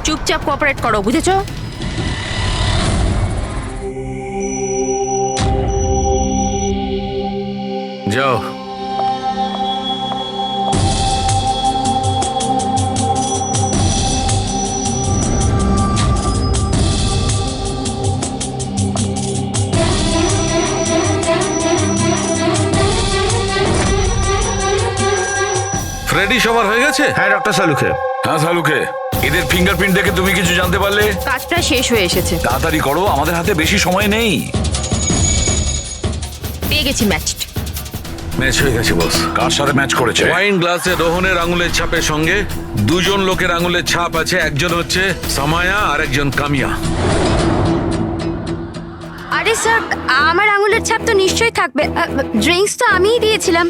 চুপচাপ কোঅপারেট করো, বুঝেছো? যাও। ফ্রেডি সবার হয়ে গেছে? হ্যাঁ ডক্টর সালুখে। হ্যাঁ সালুখে, এদের ফিঙ্গারপ্রিন্ট দেখে তুমি কিছু জানতে পারলে? কাজটা শেষ হয়ে এসেছে। তাড়াতাড়ি করো, আমাদের হাতে বেশি সময় নেই। পেয়ে গেছি ম্যাচ। ম্যাচ হয়ে গেছে বস। কার সাথে ম্যাচ করেছে? ওয়াইন গ্লাসে রোহনের আঙুলের ছাপের সঙ্গে দুজন লোকের আঙুলের ছাপ আছে। একজন হচ্ছে সামায়া আর একজন কামিয়া। আরে স্যার, আমার আঙুলের ছাপ তো নিশ্চয়ই থাকবে। ড্রিঙ্কস তো আমিই দিয়েছিলাম।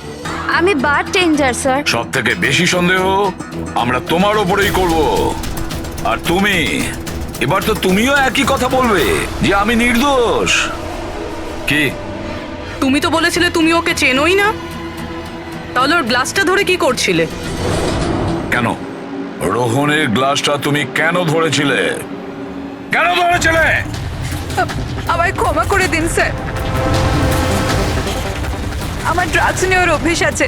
আমি বারটেন্ডার স্যার। সব থেকে বেশি সন্দেহ আমরা তোমার ওপরেই করব। আর তুমি, এবার তো তুমিও একই কথা বলবে যে আমি নির্দোষ। কি? তুমি তো বলেছিলে তুমি ওকে চেনোই না, তাহলে ওর গ্লাসটা ধরে কি করছিলে? কেন রোহনের গ্লাসটা তুমি কেন ধরেছিলে? কেন ধরেছিলে? আমায় ক্ষমা করে দিন স্যার। আমার ড্রাগস নেওয়ার অভ্যেস আছে,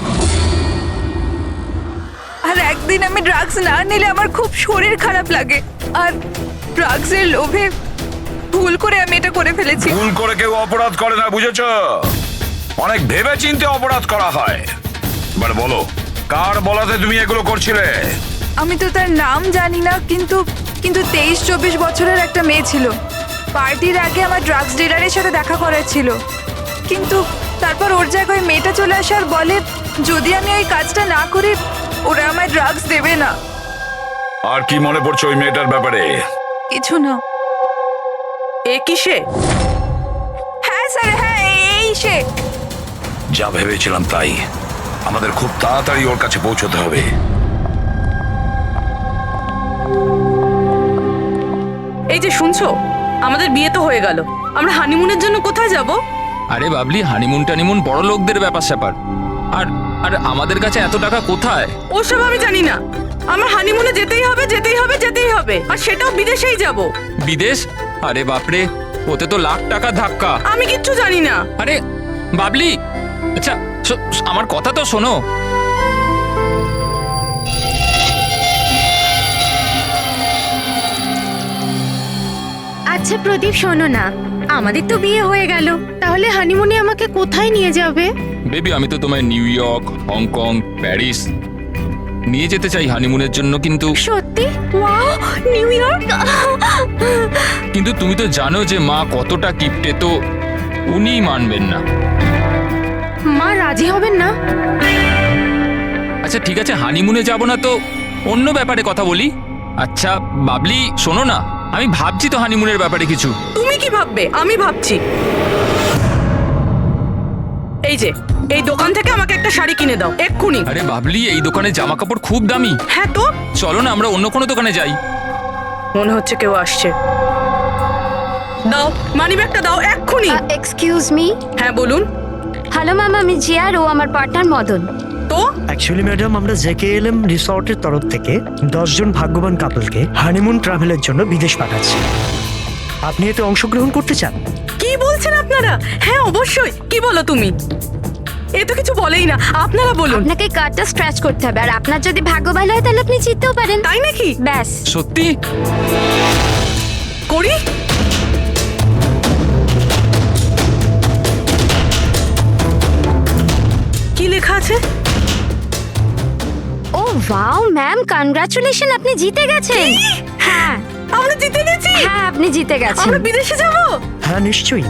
আর একদিন আমি ড্রাগস না নিলে আমার খুব শরীর খারাপ লাগে। আর ড্রাগসের লোভে ভুল করে আমি এটা করে ফেলেছি। ভুল করে কেউ অপরাধ করে না, বুঝেছো? অনেক ভেবে চিন্তে অপরাধ করা হয়। এবার বলো, কার বলাতে তুমি এগুলো করছিলে? আমি তো তার নাম জানি না, কিন্তু 23-24 বছরের একটা মেয়ে ছিল। পার্টির আগে আমার ড্রাগস ডিলারের সাথে দেখা করার ছিল, কিন্তু তারপর ওর জায়গায় মেয়েটা চলে আসে আর বলে যদি আমি এই কাজটা না করি ওরা আমায় ড্রাগস দেবে না। আর কি মনে পড়ছে ওই মেয়েটার ব্যাপারে? কিছু না। এ কিসে? হ্যাঁ স্যার, হ্যাঁ এই সে। যা ভেবেছিলাম তাই। আমাদের খুব তাড়াতাড়ি ওর কাছে পৌঁছতে হবে। এই যে শুনছো, আমাদের বিয়ে তো হয়ে গেল, আমরা হানিমুনের জন্য কোথায় যাব? আরে বাবলি, হানিমুন টানিমুন বড় লোকদের ব্যাপার স্যাপার। আর আর আমাদের কাছে এত টাকা কোথায়? ওসব আমি জানি না। আমার হানিমুনে যেতেই হবে, যেতেই হবে, যেতেই হবে, আর সেটাও বিদেশেই যাব। বিদেশ? আরে বাপরে, ওতে তো লাখ টাকা ধাক্কা। আমি কিচ্ছু জানি না। আরে বাবলি, আচ্ছা আমার কথা তো শোনো। আচ্ছা প্রদীপ, শোনো না, আমাদের তো বিয়ে হয়ে গেল, তাহলে হানিমুনে আমাকে কোথায় নিয়ে যাবে? বেবি, আমি তো তোমায় নিউ ইয়র্ক, হংকং, প্যারিস নিয়ে যেতে চাই হানিমুনের জন্য, কিন্তু সত্যি? Wow, new York! কিন্তু তুমি তো জানো যে মা কতটা কিপটে, তো উনি মানবেন না। মা রাজি হবেন না? আচ্ছা ঠিক আছে, হানিমুনে যাব না তো অন্য ব্যাপারে কথা বলি। আচ্ছা বাবলি শোনো না, আমি ভাবছি তো হানিমুনের ব্যাপারে কিছু। তুমি কি ভাববে? আমি ভাবছি। এই যে এই দোকান থেকে আমাকে একটা শাড়ি কিনে দাও এক্ষুনি। আরে বাবলি, এই দোকানে জামা কাপড় খুব দামি। হ্যাঁ তো চলো না আমরা অন্য কোনো দোকানে যাই। মনে হচ্ছে কেউ আসছে। দাও মানিব্যাগটা, দাও এক্ষুনি। Excuse me. হ্যাঁ বলুন। হ্যালো ম্যাম, আমি জিয়া আর ও আমার পার্টনার মদন। তো অ্যাকচুয়ালি ম্যাডাম, আমরা জেকেএলএম রিসর্টের তরফ থেকে 10 জন ভাগ্যবান কাপলকে হানিমুন ট্রাভেলের জন্য বিদেশ পাঠাচ্ছি। আপনি এতে অংশগ্রহণ করতে চান? কি বলছেন আপনারা? হ্যাঁ অবশ্যই। কি বলো তুমি? এ তো কিছু বলেই না, আপনারা বলুন। আপনাকে কার্ডটা স্ক্র্যাচ করতে হবে, আর আপনার যদি ভাগ্য ভালো হয় তাহলে আপনি জিততেও পারেন। তাই নাকি? ব্যাস। সত্যি? করি। কি লেখা আছে? ও ওয়াও ম্যাম, কনগ্রাচুলেশন, আপনি জিতে গেছেন। হ্যাঁ আমরা জিতে গেছি। হ্যাঁ আপনি জিতে গেছেন। আমরা বিদেশে যাব? হ্যাঁ নিশ্চয়ই।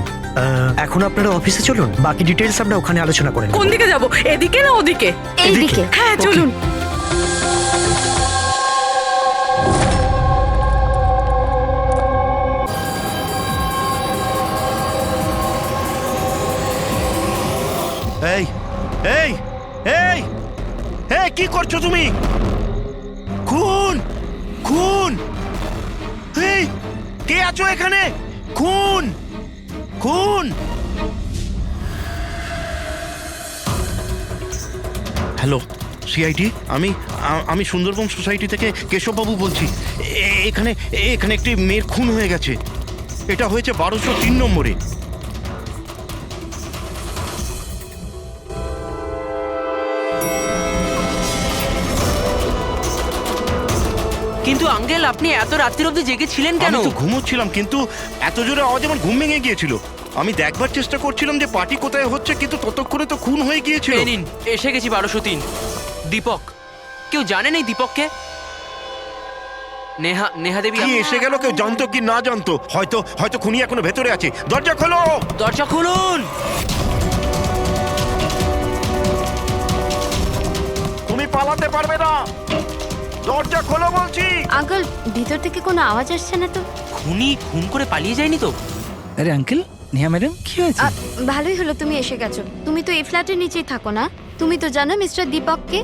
এখন আপনারা অফিসে চলুন, বাকি ডিটেলস আমরা ওখানে আলোচনা করে নেব। কোন দিকে যাব? এদিকে না ওদিকে? এইদিকে। হ্যাঁ চলুন। এই এই এই এই কি করছো তুমি? খুন খুন! এই কে আছো এখানে? খুন খুন! হ্যালো সিআইডি, আমি সুন্দরবন সোসাইটি থেকে কেশববাবু বলছি। এখানে এখানে একটি মেয়ের খুন হয়ে গেছে। এটা হয়েছে 1203 নম্বরে। কিন্তু আঙ্কেল, আপনি এত রাত্রির অবধি জেগেছিলেন কেন? আমি তো ঘুমোচ্ছিলাম, কিন্তু এত জোরে আওয়াজ আমার ঘুম ভেঙে গিয়েছিল। আমি দেখবার চেষ্টা করছিলাম যে পার্টি কোথায় হচ্ছে, কিন্তু ততক্ষণে তো খুন হয়ে গিয়েছিল। এই নিন, এসে গেছি 1203। দীপক, কেউ জানেন এই দীপককে? নেহা দেবী কি এসে গেল? কেউ জানতো কি না জানতো? হয়তো হয়তো খুনি এখনো ভেতরে আছে। দরজা খোলো, দরজা খুলুন। তুমি পালাতে পারবে না, দরজা খোলো বলছি। আঙ্কেল, ভিতর থেকে কোনো আওয়াজ আসছে না তো? খুনি খুন করে পালিয়ে যায়নি তো? আরে আঙ্কেল, নেহা ম্যাডাম, কি হয়েছে? ভালোই হলো তুমি এসে গেছো। তুমি তো এই ফ্ল্যাটের নিচেই থাকো না? তুমি তো জানো মিস্টার দীপককে?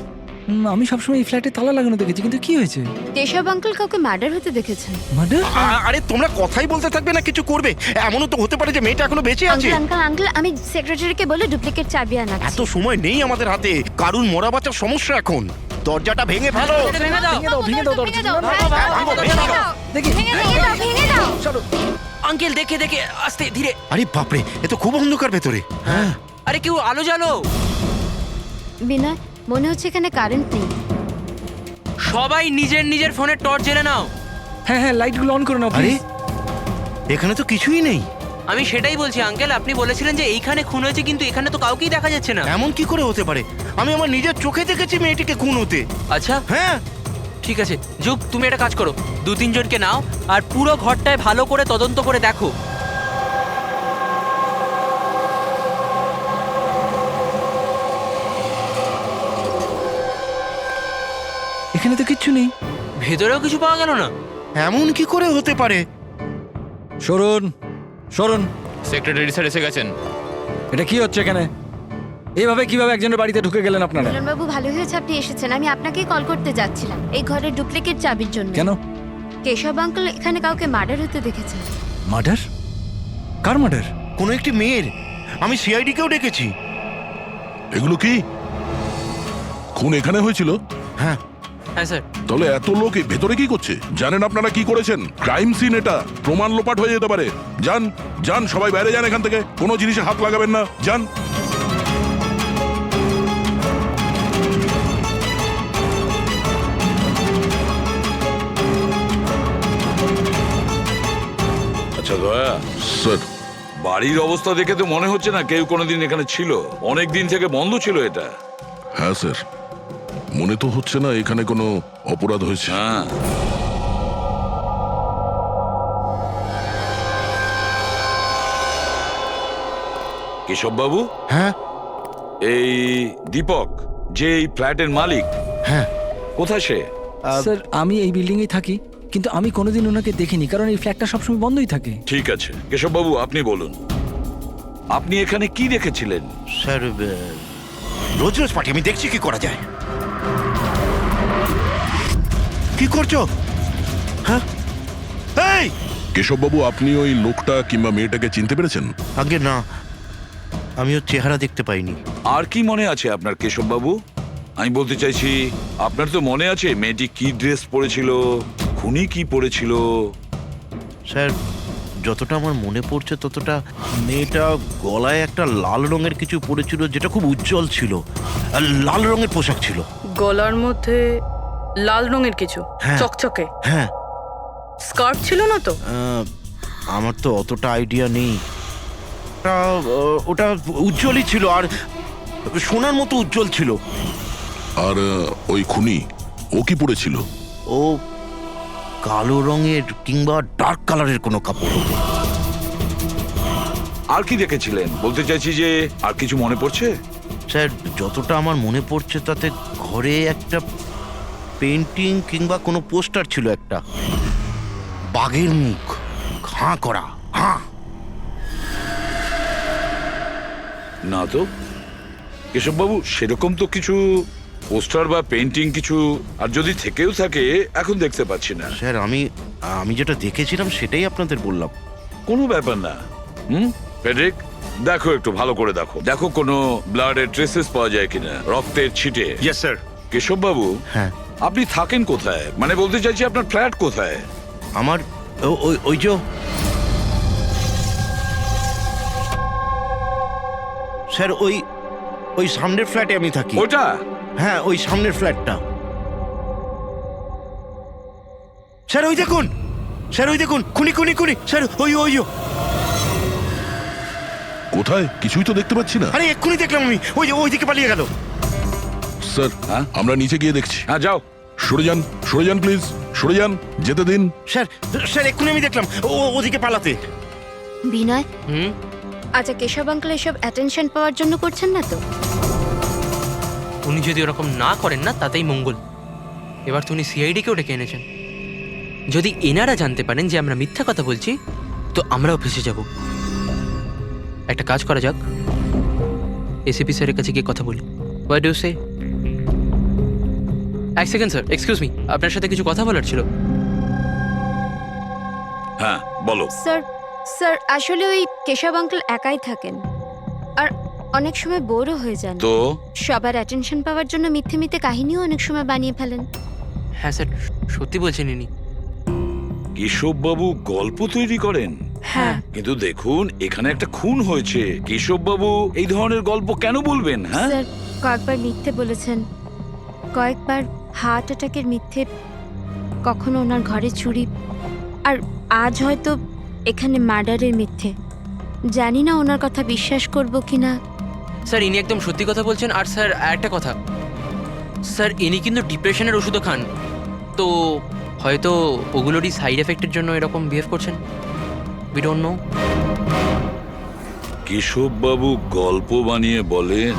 আমি সবসময় এই ফ্ল্যাটে তালা লাগানো দেখেছি, কিন্তু কি হয়েছে? কেশব আঙ্কেল কাউকে মার্ডার হতে দেখেছেন। মার্ডার? আরে তোমরা কথাই বলতে থাকবে না, কিছু করবে? এমনও তো হতে পারে যে মেয়েটা এখনো বেঁচে আছে। আঙ্কেল, আমি সেক্রেটারিকে বলে ডুপ্লিকেট চাবি আনাচ্ছি। এত সময় নেই আমাদের হাতে। কারুর মরা বাঁচার সমস্যা এখন। দরজাটা ভেঙে ফেলো। ভেঙে দাও দরজা। ভেঙে দাও। আঙ্কেল দেখে আস্তে ধীরে। আরে বাপরে, এ তো খুব অন্ধকার ভেতরে। হ্যাঁ, আরে কেউ আলো জ্বালো। বিনয়, মনে হচ্ছে এখানে কারেন্ট নেই। সবাই নিজের নিজের ফোনে টর্চ জ্বেলে নাও। হ্যাঁ, লাইটগুলো অন করে নাও আরে প্লিজ। এখানে তো কিছুই নেই। আমি সেটাই বলছি আঙ্কেল, আপনি বলেছিলেন যে এইখানে খুন হয়েছে, কিন্তু এখানে তো কাউকেই দেখা যাচ্ছে না। এমন কি করে হতে পারে? আমি আমার নিজের চোখে দেখেছি মেয়েটিকে খুন হতে। আচ্ছা হ্যাঁ ঠিক আছে, যুগ তুমি একটা কাজ করো, 2-3 জনকে নাও আর পুরো ঘরটায় ভালো করে তদন্ত করে দেখো। এখানে তো কিচ্ছু নেই। ভেতরেও কিছু পাওয়া গেল না? এমন কি করে হতে পারে? সরুন সরুন, সেক্রেটারি স্যার এসে গেছেন। এটা কি হচ্ছে এখানে? এইভাবে কিভাবে একজনের বাড়িতে ঢুকে গেলেন আপনারা? বাবু ভালো হয়েছে আপনি এসেছেন। আমি আপনাকেই কল করতে যাচ্ছিলাম এই ঘরের ডুপ্লিকেট চাবির জন্য। কেন? কেশব আঙ্কেল এখানে কাউকে মার্ডার হতে দেখেছেন। মার্ডার? কার মার্ডার? কোনো একটি মেয়ের। আমি সিআইডি কেও ডেকেছি। এগুলো কি খুন এখানে হয়েছিল? হ্যাঁ হ্যাঁ স্যার। তাহলে এত লোক এই ভেতরে কি করছে? জানেন আপনারা কি করেছেন? ক্রাইম সিন এটা, প্রমাণ লোপাট হয়ে যেতে পারে। যান যান, সবাই বাইরে যান এখান থেকে, কোনো জিনিসে হাত লাগাবেন না, যান। আচ্ছা দয়া, স্যার, বাড়ির অবস্থা দেখে তো মনে হচ্ছে না কেউ কোনোদিন এখানে ছিল। অনেক দিন থেকে বন্ধ ছিল এটা। হ্যাঁ স্যার, মনে তো হচ্ছে না এখানে কোনো অপরাধ হয়েছে। হ্যাঁ, কেশব বাবু। হ্যাঁ এই দীপক যে এই ফ্ল্যাটের মালিক, হ্যাঁ, কোথায় সে? স্যার, আমি এই বিল্ডিংয়েই থাকি, কিন্তু আমি কোনোদিন ওনাকে দেখিনি, কারণ এই ফ্ল্যাটটা সবসময় বন্ধই থাকে। ঠিক আছে কেশব বাবু, আপনি বলুন, আপনি এখানে কি দেখেছিলেন? স্যার রোজ রোজ পার্টি, আমি দেখছি কি করা যায়। কি করছো? হ্যাঁ এই কেশববাবু, আপনি ওই লোকটা কিংবা মেয়েটাকে চিনতে পেরেছেন? আগে না, আমি ওর চেহারা দেখতে পাইনি। আর কি মনে আছে আপনার কেশব বাবু? আমি বলতে চাইছি, আপনার তো মনে আছে মেয়েটি কি ড্রেস পরেছিল, খুনি কি পরেছিল? স্যার যতটা আমার মনে পড়ছে ততটা মেয়েটা গলায় একটা লাল রঙের কিছু পরেছিল, যেটা খুব উজ্জ্বল ছিল, আর লাল রঙের পোশাক ছিল। গলার মধ্যে লাল রঙের কিছু হ্যাঁ। চকচকে হ্যাঁ, স্কার্ট ছিল না তো? আমার তো অতটা আইডিয়া নেই। ওটা উজ্জ্বলই ছিল, আর সোনার মতো উজ্জ্বল ছিল। আর ওই খুনি ও কি পরেছিল? ও কালো রঙের কিংবা ডার্ক কালারের কোনো কাপড়। আর কি দেখেছিলেন বলতে চাইছি, যে আর কিছু মনে পড়ছে? স্যার যতটা আমার মনে পড়ছে তাতে ঘরে একটা পেন্টিং কিংবা কোনো পোস্টার ছিল, একটা বাঘের মুখ, হাঁ করা, হাঁ। না তো কেশববাবু, সেরকম তো কিছু পোস্টার বা পেন্টিং কিছু, আর যদি থেকেও থাকে এখন দেখতে পাচ্ছি না। স্যার আমি যেটা দেখেছিলাম সেটাই আপনাদের বললাম। কোনো ব্যাপার না। ফেডরিক, দেখো একটু ভালো করে দেখো, দেখো কোনো ব্লাডের ট্রেসেস পাওয়া যায় কিনা, রক্তের ছিটে। Yes sir. কেশববাবু, হ্যাঁ, আপনি থাকেন কোথায়? মানে বলতে চাইছি আপনার ফ্ল্যাট কোথায়? আমার ওই যে স্যার ওই সামনের ফ্ল্যাটে আমি থাকি। ওটা? হ্যাঁ, ওই সামনের ফ্ল্যাটটা। স্যার ওই দেখুন, স্যার ওই দেখুন, খুনি খুনি খুনি স্যার, ওই কোথায়? কিছুই তো দেখতে পাচ্ছি না। আরে এক্ষুনি দেখলাম আমি, ওইদিকে পালিয়ে গেল। স্যার, আমরা নিচে গিয়ে দেখছি। হ্যাঁ যাও। সরে যান প্লিজ, সরে যান, যেতে দিন। স্যার এক্ষুনি আমি দেখলাম ওদিকে পালাতে। বিনয়, আচ্ছা কেশব আঙ্কেল এসব অ্যাটেনশন পাওয়ার জন্য করছেন না তো? উনি যদি ওরকম না করেন না তাতেই মঙ্গল। এবার তো উনি সিআইডিকেও ডেকে এনেছেন। যদি এনারা জানতে পারেন যে আমরা মিথ্যা কথা বলছি, তো আমরাও ফেসে যাব। একটা কাজ করা যাক, এসিপি স্যারের কাছে গিয়ে কথা বলি। হোয়াট ডু সে? এক সেকেন্ড স্যার, এক্সকিউজ মি, আপনার সাথে কিছু কথা বলার ছিল। হ্যাঁ বলো। স্যার আসলে ওই কেশব আঙ্কেল একাই থাকেন, আর অনেক সময় বোরও হয়ে যান। তো সবার অ্যাটেনশন পাওয়ার জন্য মিথ্যে মিথ্যে কাহিনীও অনেক সময় বানিয়ে ফেলেন। হ্যাঁ স্যার, সত্যি বলছেন ইনি। কেশববাবু গল্প তৈরি করেন? হ্যাঁ। কিন্তু দেখুন, এখানে একটা খুন হয়েছে, কেশববাবু এই ধরনের গল্প কেন বলবেন? হ্যাঁ স্যার কয়েকবার মিথ্যে বলেছেন, কয়েকবার হার্ট অ্যাটাকের মিথ্যে, কখনো ওনার ঘরে চুরি, আর আজ হয়তো এখানে মার্ডারের মিথ্যে। জানি না ওনার কথা বিশ্বাস করব কিনা। স্যার ইনি একদম সত্যি কথা বলছেন। আর স্যার একটা কথা, স্যার ইনি কিন্তু ডিপ্রেশনের ওষুধও খান, তো হয়তো ওগুলোরই সাইড এফেক্টের জন্য এরকম বিহেভ করছেন। We don't know. কেশববাবু গল্প বানিয়ে বলেন?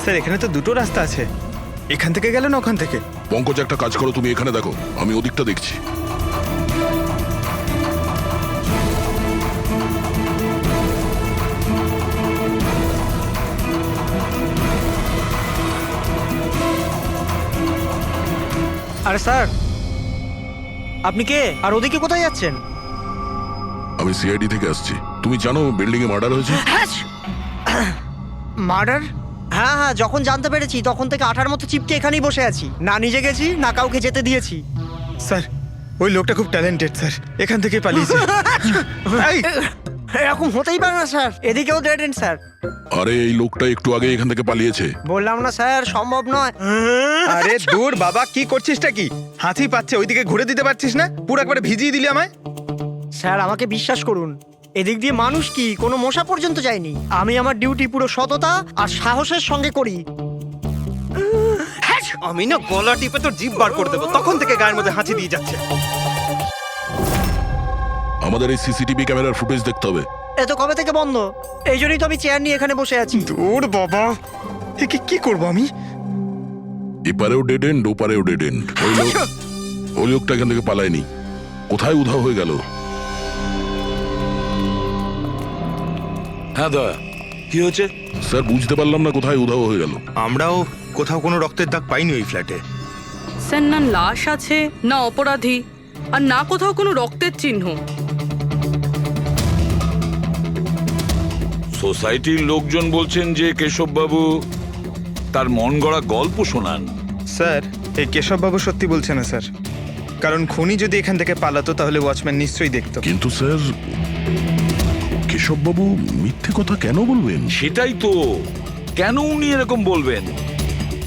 স্যার এখানে তো দুটো রাস্তা আছে, এখান থেকে গেলে না ওখান থেকে। পঙ্কজ, একটা কাজ করো, তুমি এখানে দেখো, আমি ওদিকটা দেখছি। আরে স্যার, আপনি কে আর ওদিকে কোথায় যাচ্ছেন? আমি সিআইডি থেকে আসছি। তুমি জানো বিল্ডিং এ মার্ডার হয়েছে? মার্ডার? হ্যাঁ হ্যাঁ, যখন জানতে পেরেছি তখন থেকে আঠার মতো চিপকে এখানেই বসে আছি, না নিজে গেছি না কাউকে যেতে দিয়েছি। স্যার ওই লোকটা খুব ট্যালেন্টেড স্যার, এখান থেকে পালিয়েছে। এই, এরকম হতেই পারে না স্যার, এদিকেও ডেড এন্ড স্যার। আরে এই লোকটা একটু আগে এখান থেকে পালিয়েছে। বললাম না স্যার, সম্ভব নয়। আরে দূর বাবা, কি করছিসটা কি? হাতি পাচ্ছে, ওইদিকে ঘুরে দিতে পারছিস না? পুরো একবারে ভিজিয়ে দিলি আমায়। স্যার আমাকে বিশ্বাস করুন, এদিক দিয়ে মানুষ কি কোনো মশা পর্যন্ত যায়নি। আমি আমার ডিউটি পুরো সততা আর সাহসের সঙ্গে করি। আমি না গলা টিপে তোর জিভ বার করে দেবো, তখন থেকে গায়ের মধ্যে হাঁচি দিয়ে যাচ্ছে। আমাদের এই সিসিটিভি ক্যামেরার ফুটেজ দেখতে হবে। এ তো কবে থেকে বন্ধ, এই জন্যই তো আমি চেয়ার নিয়ে এখানে বসে আছি। দূর বাবা, একে কি করবো আমি? এপারেও ডেড এন্ড, ওপারেও ডেড এন্ড। ওই লোকটা এখান থেকে পালায়নি, কোথায় উধাও হয়ে গেল? হ্যাঁ দয়া, কি হয়েছে? স্যার বুঝতে পারলাম না কোথায় উধাও হয়ে গেল। আমরাও কোথাও কোনো রক্তের দাগ পাইনি ওই ফ্ল্যাটে। স্যার না লাশ আছে, না অপরাধী, আর না কোথাও কোনো রক্তের চিহ্ন। সোসাইটির লোকজন বলছেন যে কেশববাবু তার মন গড়া গল্প শোনান। স্যার এই কেশববাবু সত্যি বলছে না স্যার, কারণ খুনি যদি এখান থেকে পালাতো তাহলে ওয়াচম্যান নিশ্চয়ই দেখতো। কিন্তু স্যার, কেশববাবু মিথ্যে কথা কেন বলবেন? সেটাই তো, কেন উনি এরকম বলবেন?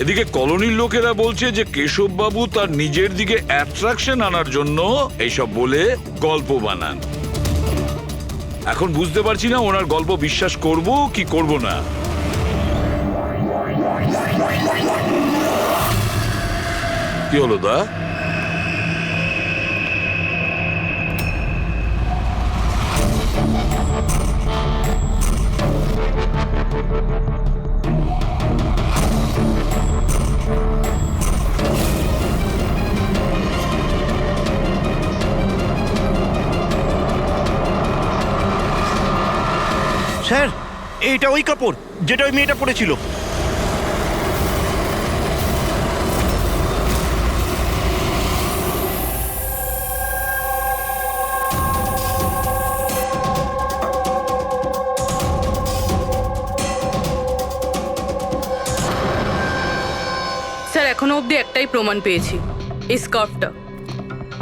এদিকে কলোনির লোকেরা বলছে যে কেশববাবু তার নিজের দিকে অ্যাট্রাকশন আনার জন্য এইসব বলে গল্প বানান। এখন বুঝতে পারছি না ওনার গল্প বিশ্বাস করব কি করব না। কি হলো দা? স্যার এইটা ওই কাপড় যেটা ওই মেয়েটা পরেছিল। স্যার এখনো অবধি একটাই প্রমাণ পেয়েছি, এই স্কার্ফটা।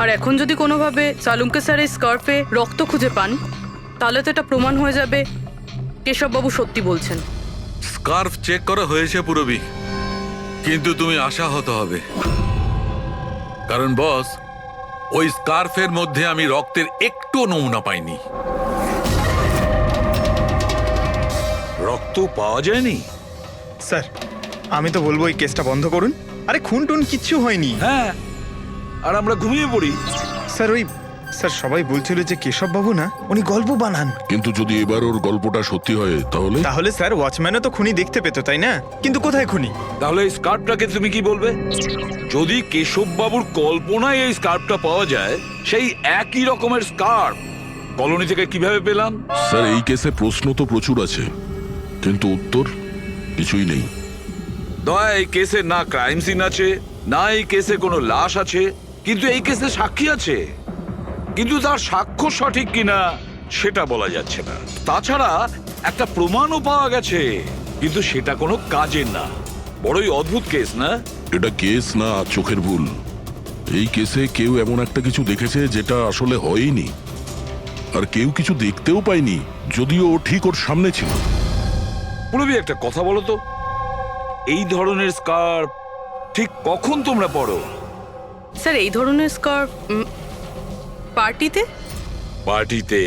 আর এখন যদি কোনোভাবে সালুমকে স্যার এই স্কার্ফে রক্ত খুঁজে পান, তাহলে তো এটা প্রমাণ হয়ে যাবে কেশববাবু সত্যি বলছেন। স্কার্ফ চেক করা হয়েছে পুরবি, কিন্তু তুমি আশাহত হবে, কারণ বস ওই স্কার্ফের মধ্যে আমি রক্তের একটু নমুনা পাইনি। রক্ত পাওয়া যায়নি? স্যার আমি তো বলবো এই কেসটা বন্ধ করুন। আরে খুন টুন কিচ্ছু হয়নি। হ্যাঁ, আর আমরা ঘুমিয়ে পড়ি। স্যার সবাই বলছিল যে কেশববাবু না উনি গল্প বানান। কিন্তু যদি এবার ওর গল্পটা সত্যি হয় তাহলে স্যার ওয়াচম্যানও তো খুনি দেখতে পেতো, তাই না? কিন্তু কোথায় খুনি? তাহলে এই স্কার্ফটাকে তুমি কি বলবে? যদি কেশববাবুর কল্পনায় এই স্কার্ফটা পাওয়া যায়, সেই একই রকমের স্কার্ফ কলোনি থেকে কিভাবে পেলাম? স্যার এই কেসে প্রশ্ন তো প্রচুর আছে, কিন্তু উত্তর কিছুই নেই। দয়া, এই কেসে না ক্রাইম সিন আছে, না এই কেসে কোনো লাশ আছে, কিন্তু এই কেসে সাক্ষী আছে। কিন্তু তার সাক্ষ্য সঠিক কিনা সেটা বলা যাচ্ছে না। তাছাড়া একটা প্রমাণও পাওয়া গেছে, কিন্তু সেটা কোনো কাজের না। বড়ই অদ্ভুত কেস না? এটা কেস না, চোখের ভুল। এই কেসে কেউ এমন একটা কিছু দেখেছে যেটা আসলে হয়নি, আর কেউ কিছু দেখতেও পায়নি, যদিও ও ঠিক ওর সামনে ছিল। পুরবি একটা কথা বলো তো, এই ধরনের স্কার্ফ ঠিক কখন তোমরা পরো? স্যার এই ধরনের স্কার্ফ পার্টিতে। পার্টিতে?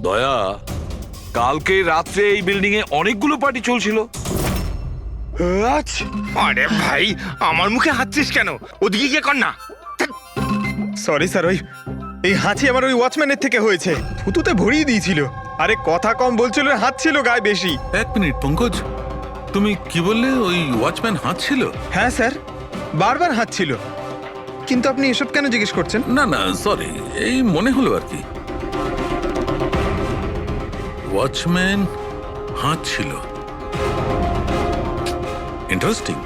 দয়া, কালকে রাত্রে এই বিল্ডিং এ অনেকগুলো পার্টি চলছিল। আরে ভাই, আমার মুখে হাঁচছিস কেন? ওদিকে গিয়ে কর না। সরি স্যার, এই হাঁচি আমার ওই ওয়াচম্যানের থেকে হয়েছে, থুতুতে ভরিয়ে দিয়েছিল। আরে কথা কম বলছিল, হাত ছিল গায়ে বেশি। 1 মিনিট পঙ্কজ, তুমি কি বললে ওই ওয়াচম্যান হাঁটছিল? হ্যাঁ স্যার, বারবার হাত ছিল। কিন্তু আপনি এসব কেন জিজ্ঞেস করছেন? না না সরি, এই মনে হলো আর কি। ওয়াচম্যান হাঁটছিল। Interesting,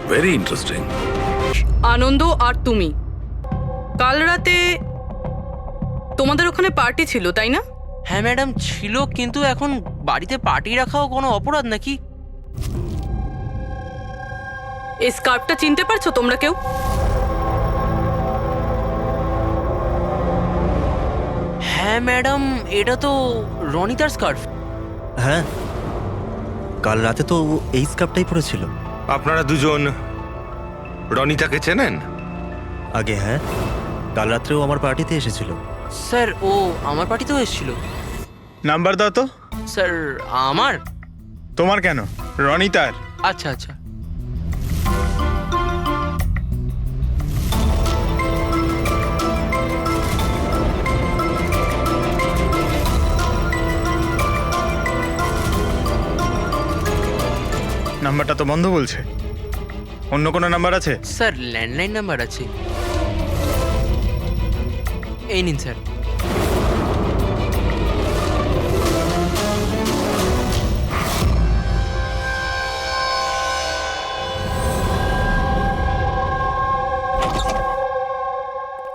very interesting. আনন্দ আর তুমি কাল রাতে তোমাদের ওখানে পার্টি ছিল তাই না? হ্যাঁ ম্যাডাম ছিল, কিন্তু এখন বাড়িতে পার্টি রাখাও কোনো অপরাধ নাকি? এই স্কার্ফটা চিনতে পারছো তোমরা কেউ? হ্যাঁ ম্যাডাম, এটা তো রনিতার স্কার্ফ। হ্যাঁ, কাল রাতে তো ও এই স্কার্ফটাই পরেছিল। আপনারা দুজন রনিতাকে চেনেন? আগে হ্যাঁ, কাল রাত্রেও আমার পার্টিতে এসেছিল। স্যার ও আমার পার্টিতেও এসেছিল। নাম্বার দাও তো। স্যার আমার? তোমার কেন, রনিতার। আচ্ছা আচ্ছা। নাম্বারটা তো বন্ধ বলছে। অন্য কোনো নাম্বার আছে? স্যার ল্যান্ডলাইন নাম্বার আছে, এই নিন স্যার।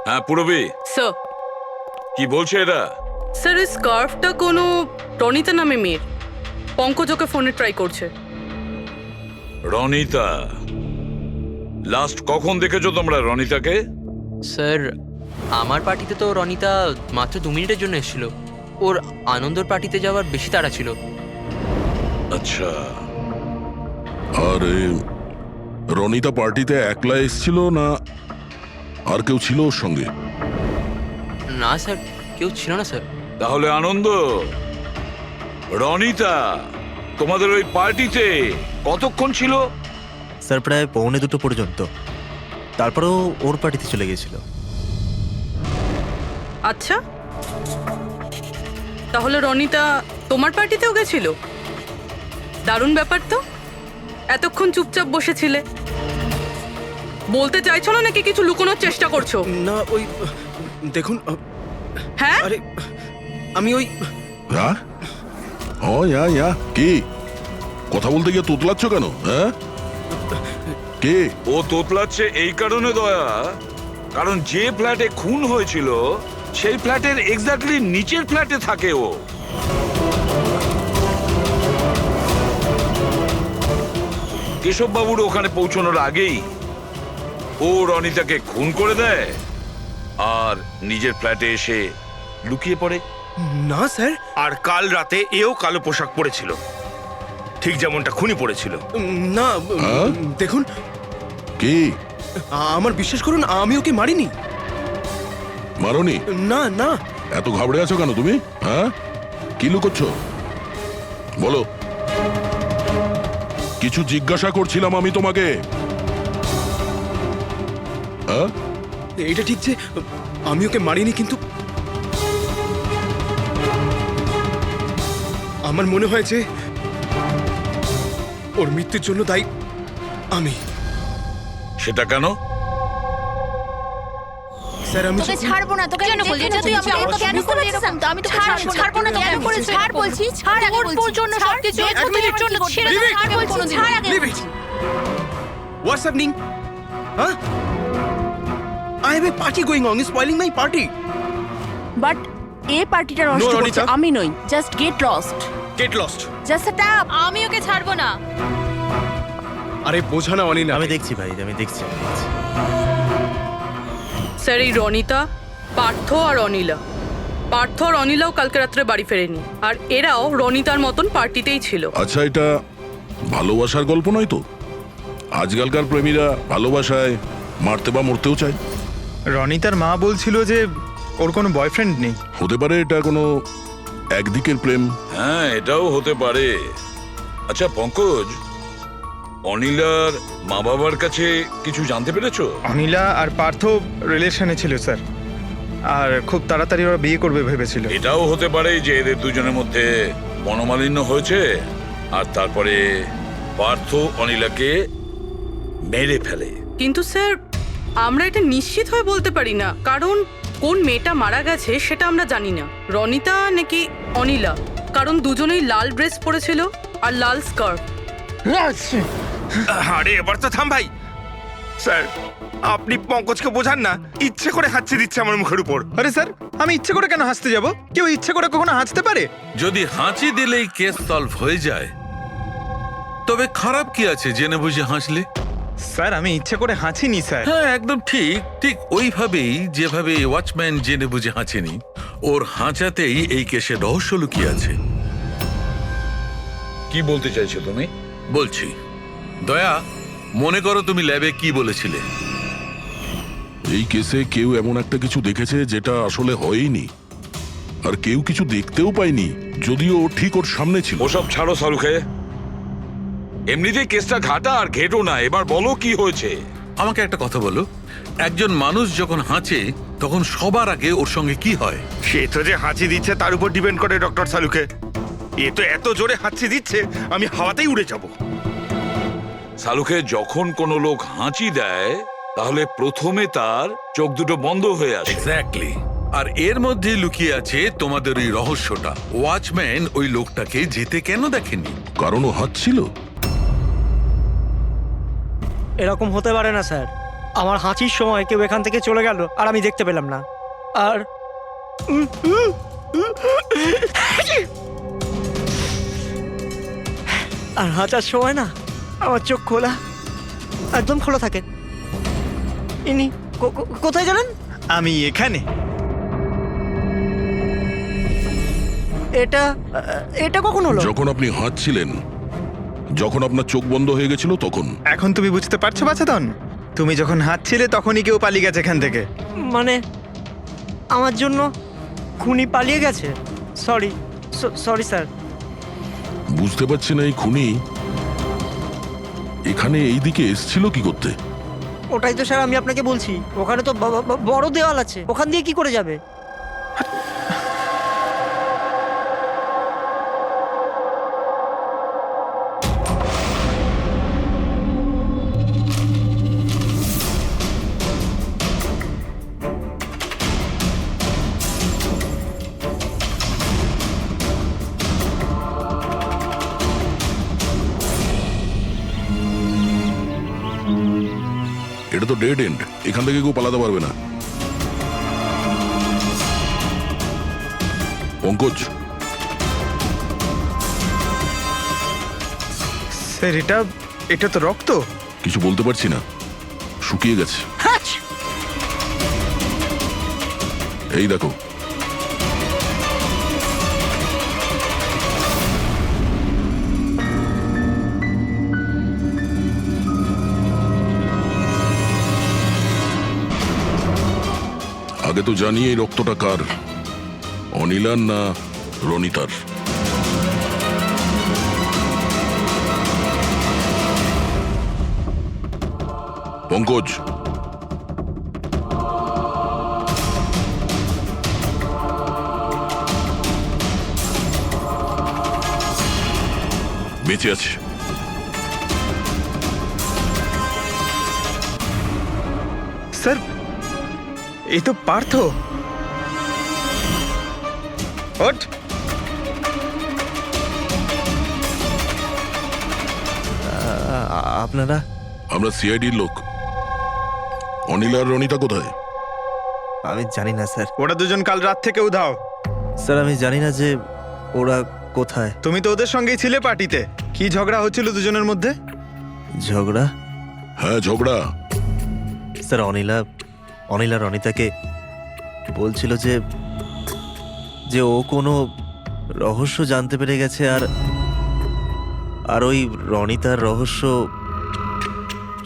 হ্যাঁ পুরবি, স্যার। কি বলছে এরা? স্যার এই স্কার্ফটা কোনো রনিতা নামে মেয়ের। পঙ্কজ ওকে ফোনে ট্রাই করছে। রনিতা? লাস্ট কখন দেখেছো তোমরা রনিতাকে? স্যার আমার পার্টিতে তো রনিতা মাত্র 2 মিনিটের জন্য এসেছিল। ওর আনন্দর পার্টিতে যাওয়ার বেশি তাড়া ছিল। আচ্ছা। আর রনিতা পার্টিতে একলা এসেছিল না আর কেউ ছিল ওর সঙ্গে? না স্যার, কেউ ছিল না স্যার। তাহলে আনন্দ, রনিতা তোমাদের ওই পার্টিতে কতক্ষণ ছিল? স্যার প্রায় 1:45 পর্যন্ত। তারপরেও ওর পার্টিতে চলে গেছিল। আচ্ছা, তাহলে রনিতা তোমার পার্টিতেও গেছিল? দারুণ ব্যাপার তো। এতক্ষণ চুপচাপ বসেছিলে, বলতে চাইছো না নাকি কিছু লুকোনোর চেষ্টা করছো? না ওই দেখুন। হ্যাঁ আরে আমি ওই কি কথা বলতে গিয়ে তোতলাচ্ছ কেন? হ্যাঁ, কে ও তোতলাচ্ছে এই কারণে দয়া, কারণ যে ফ্ল্যাটে খুন হয়েছিল সেই ফ্ল্যাটের এক্স্যাক্টলি নিচের ফ্ল্যাটে থাকে ও। কেশব বাবুর ওখানে পৌঁছানোর আগেই ও রনিতাকে খুন করে দেয় আর নিজের ফ্ল্যাটে এসে লুকিয়ে পড়ে। না স্যার। আর কাল রাতে এও কালো পোশাক পরেছিল, ঠিক যেমনটা খুনি পরেছিল। না দেখুন, কি আমার বিশ্বাস করুন, আমি ওকে মারিনি। মারোনি? না না। এত ঘাবড়ে আছো কেন তুমি? হ্যাঁ, কি লুকোচ্ছ বলো? কিছু জিজ্ঞাসা করছিলাম আমি তোমাকে। হ্যাঁ, এটা ঠিক যে আমি ওকে মারিনি, কিন্তু আমার মনে হয় যে ওর মৃত্যুর জন্য দায়ী আমি। সেটা কেন? স্যার আমি তোকে ছাড়বো না। তোকে কেন বলছিস? তুই আমাকে কেন করলি এরকম? আমি তোকে ছাড়বো না। কেন করেছিস? ছাড় বলছি, ছাড় আগে বলছি। তোর জন্য সবকিছু তোর জন্য ছেড়ে দে। ছাড় বলছি, ছাড় আগে বলছি। What's happening? Huh? I have a party going on. You're spoiling my party. But এই পার্টিটা নষ্ট করছে রনিতা। আমি নই। Just get lost. Get lost. Just set up. আমি ওকে ছাড়বো না। আরে বোঝা না অনিল, আমি দেখছি ভাই, আমি দেখছি। স্যার এই রনিতা, পার্থ আর অনিলা, পার্থ আর অনিলাও কালকে রাত্রে বাড়ি ফেরেনি, আর এরাও রনিতার মতন পার্টিতেই ছিল। আচ্ছা, এটা ভালোবাসার গল্প নয় তো? আজকালকার প্রেমীরা ভালোবাসায় মারতে বা মরতেও চায়। রনিতার মা বলছিল যে ওর কোনো বয়ফ্রেন্ড নেই। হতে পারে এটা কোনো একদিকের প্রেম। হ্যাঁ, এটাও হতে পারে। আচ্ছা পঙ্কজ, অনিলার মা বাবার কাছে কিছু জানতে পেরেছো? অনিলা আর পার্থ রিলেশনে ছিল স্যার, আর খুব তাড়াতাড়ি ওরা বিয়ে করবে ভেবেছিল। এটাও হতে পারে যে এদের দুজনের মধ্যে মনোমালিন্য হয়েছে আর তারপরে পার্থ অনিলাকে মেরে ফেলে। কিন্তু স্যার আমরা এটা নিশ্চিত হয়ে বলতে পারি না, কারণ কোন মেয়েটা মারা গেছে সেটা আমরা জানি না, রনিতা নাকি অনিলা, কারণ দুজনেই লাল ড্রেস পরেছিল আর লাল স্কার্ফ। আরে এবার তো থাম ভাই। স্যার আপনি পঙ্কজকে বোঝান না, ইচ্ছে করে হাঁচি দিচ্ছে আমার মুখের উপর। আরে স্যার আমি ইচ্ছে করে কেন হাসতে যাব? কেউ ইচ্ছে করে কখনো হাসতে পারে? যদি হাঁচি দিলেই কেস সলভ হয়ে যায় তবে খারাপ কি আছে জেনে বুঝে হাসলে? স্যার আমি ইচ্ছে করে হাঁচিনি স্যার। হ্যাঁ একদম ঠিক, ঠিক ওইভাবেই যেভাবে ওয়াচম্যান জেনে বুঝে হাঁচেনি, ওর হাঁচাতেই এই কেসের রহস্য লুকিয়ে আছে। কি বলতে চাইছো তুমি? বলছি, দয়া মনে করো তুমি ল্যাবে কি বলেছিলে? এই কেসে কেউ এমন একটা কিছু দেখেছে যেটা আসলে হয়নি, আর কেউ কিছু দেখতেও পায়নি, যদিও ঠিক ওর সামনে ছিল। ওসব ছাড়ো সালুকে, এমনিতেই কেসটা ঘাটা আর ঘেটো না, এবার বলো কি হয়েছে। আমাকে একটা কথা বলো, একজন মানুষ যখন হাঁচে তখন সবার আগে ওর সঙ্গে কি হয়? সে তো যে হাঁচি দিচ্ছে তার উপর ডিপেন্ড করে ডক্টর সালুকে। এ তো এত জোরে হাঁচি দিচ্ছে আমি হাওয়াতেই উড়ে যাব। সালুকে যখন কোনো লোক হাঁচি দেয় তাহলে প্রথমে তার চোখ দুটো বন্ধ হয়ে আসে। এক্স্যাক্টলি, আর এর মধ্যে লুকিয়ে আছে তোমাদের ওই রহস্যটা। ওয়াচম্যান ওই লোকটাকে যেতে কেন দেখেনি? কারণ ও হাঁচছিল। এরকম হতে পারে না স্যার, আমার হাঁচির সময় কেউ এখান থেকে চলে গেল আর আমি দেখতে পেলাম না। আর আর হাঁচার সময় না আমার চোখ খোলা, একদম খোলা থাকে। ইনি কোথায় গেলেন? আমি এখানে। এটা এটা কখন হলো? যখন আপনি হাঁচছিলেন, যখন আপনার চোখ বন্ধ হয়ে গেছিল তখন। এখন তুমি বুঝতে পারছো বাছাধন? তুমি যখন হাঁটছিলে তখনই কেউ পালিয়ে গেছে এখান থেকে। মানে আমার জন্য খুনি পালিয়ে গেছে? Sorry sorry sir. বুঝতে পারছি না এই খুনি এখানে এই দিকে এসছিল কি করতে? ওটাই তো স্যার আমি আপনাকে বলছি, ওখানে তো বড় দেওয়াল আছে, ওখান দিয়ে কি করে যাবে? এটা তো ডেড এন্ড, এখান থেকে কেউ পালাতে পারবে না। পঙ্কজ, স্যার এটা তো রক্ত। কিছু বলতে পারছি না, শুকিয়ে গেছে। এই দেখো, আগে তো জানি এই রক্তটা কার, অনিলার না রনিতার। পঙ্কজ, বেঁচে আছে। স্যার এই তো পার্থ। ওঠ। আপনারা? আমরা সিআইডির লোক। অনিল আর রনিতা কোথায়? আমি জানি না স্যার। ওরা দুজন কাল রাত থেকে উধাও। স্যার আমি জানি না যে ওরা কোথায়। তুমি তো ওদের সঙ্গেই ছিলে পার্টিতে। কি ঝগড়া হচ্ছিল দুজনের মধ্যে? ঝগড়া? হ্যাঁ ঝগড়া। স্যার অনিলা রনিতাকে বলছিল যে ও কোনো রহস্য জানতে পেরে গেছে, আর ওই রনিতার রহস্য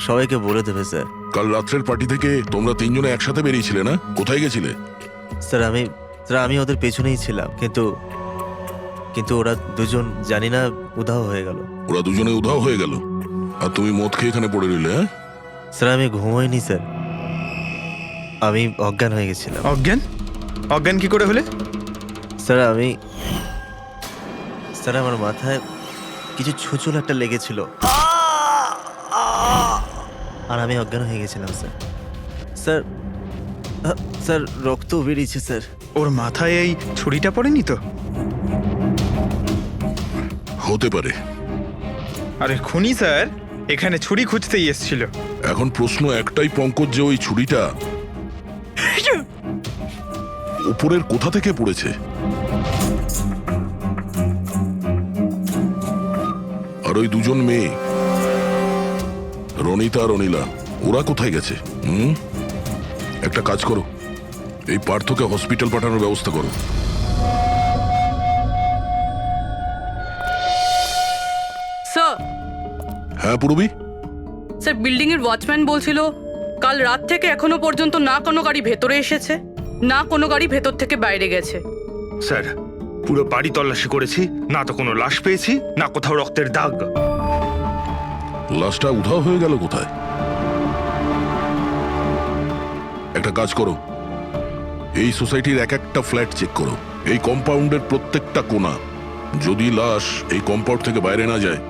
সবাইকে বলে দেবে স্যার। কাল রাত্রের পার্টি থেকে তোমরা তিনজনে একসাথে বেরিয়েছিলে না? কোথায় গেছিলে? স্যার আমি ওদের পেছনেই ছিলাম, কিন্তু ওরা দুজন জানি না উধাও হয়ে গেল। ওরা দুজনে উধাও হয়ে গেল আর তুমি মদ খেয়ে এখানে পড়ে রইলে? হ্যাঁ স্যার আমি ঘুমোইনি স্যার, আমি অজ্ঞান হয়ে গেছিলাম। অজ্ঞান কি করে হলে? স্যার আমার মাথায় কিছু ছুঁচল একটা লেগেছিল আর আমি অজ্ঞান হয়ে গেছিলাম স্যার। স্যার স্যার রক্ত বেরিয়েছে স্যার। ওর মাথায় এই ছুরিটা পড়েনি তো? হতে পারে। আরে খুনি স্যার এখানে ছুরি খুঁজতেই এসেছিল। এখন প্রশ্ন একটাই পঙ্কজ, যে ওই ছুরিটা উপরের কোথা থেকে পড়েছে? আর ওই দুজন মেয়ে রনিতা আর অনিলা, ওরা কোথায় গেছে? একটা কাজ করো, এই পার্থকে হসপিটাল পাঠানোর ব্যবস্থা করো। স্যার। হ্যাঁ পূরবী? স্যার, বিল্ডিং এর ওয়াচম্যান বলছিল কাল রাত থেকে এখনো পর্যন্ত না কোনো গাড়ি ভেতরে এসেছে, না কোনো গাড়ি ভেতর থেকে বাইরে গেছে। স্যার পুরো বাড়ি তল্লাশি করেছি, না তো কোনো লাশ পেয়েছি, না কোথাও রক্তের দাগ। লাশটা উধাও হয়ে গেল কোথায়? একটা কাজ করো, এই সোসাইটির এক একটা ফ্ল্যাট চেক করো, এই কম্পাউন্ডের প্রত্যেকটা কোণা। যদি লাশ এই কম্পাউন্ড থেকে বাইরে না যায়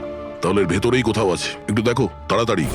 তাহলে এর ভেতরেই কোথাও আছে। একটু দেখো তাড়াতাড়ি।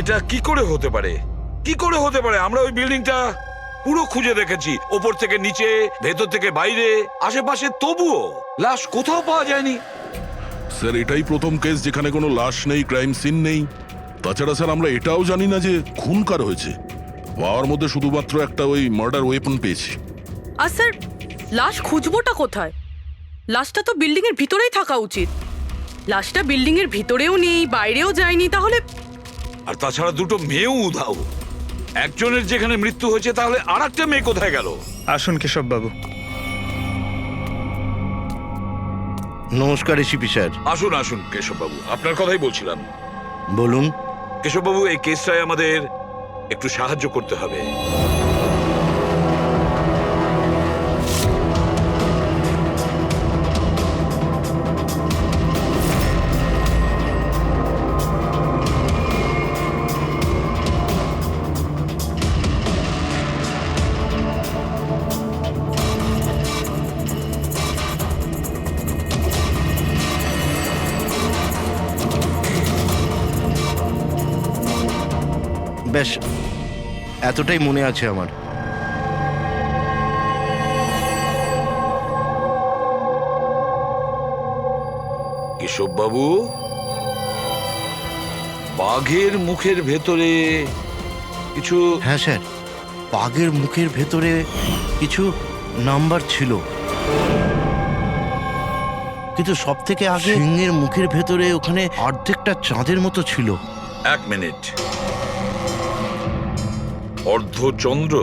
এটা কি করে হতে পারে? কি করে হতে পারে? আমরা ওই বিল্ডিংটা পুরো খুঁজে দেখেছি, ওপর থেকে নিচে, ভেতর থেকে বাইরে, আশেপাশে, তবুও লাশ কোথাও পাওয়া যায়নি। স্যার এটাই প্রথম কেস যেখানে কোনো লাশ নেই, ক্রাইম সিন নেই। তাছাড়া স্যার আমরা এটাও জানি না যে খুন কার হয়েছে। পাওয়ার মধ্যে শুধুমাত্র একটা ওই মার্ডার ওয়েপন পেয়েছি। আর স্যার, লাশ খুঁজবোটা কোথায়? লাশটা তো বিল্ডিং এর ভিতরেই থাকা উচিত। লাশটা বিল্ডিং এর ভিতরেও নেই, বাইরেও যায়নি, তাহলে? আর তাছাড়া দুটো মেয়েও উধাও। একজনের যেখানে মৃত্যু হয়েছে, তাহলে আর একটা মেয়ে কোথায় গেল? আসুন কেশব বাবু। নমস্কার এসিপি স্যার। আসুন আসুন কেশব বাবু, আপনার কথাই বলছিলাম। বলুন। কেশব বাবু, এই কেসটায় আমাদের একটু সাহায্য করতে হবে। বেশ, এতটাই মনে আছে আমার। কেশব বাবু, বাঘের মুখের ভেতরে কিছু। হ্যাঁ স্যার, বাঘের মুখের ভেতরে কিছু নাম্বার ছিল, কিন্তু সব থেকে আগে সিংহের মুখের ভেতরে ওখানে অর্ধেকটা চাঁদের মতো ছিল। এক মিনিট, অর্ধচন্দ্র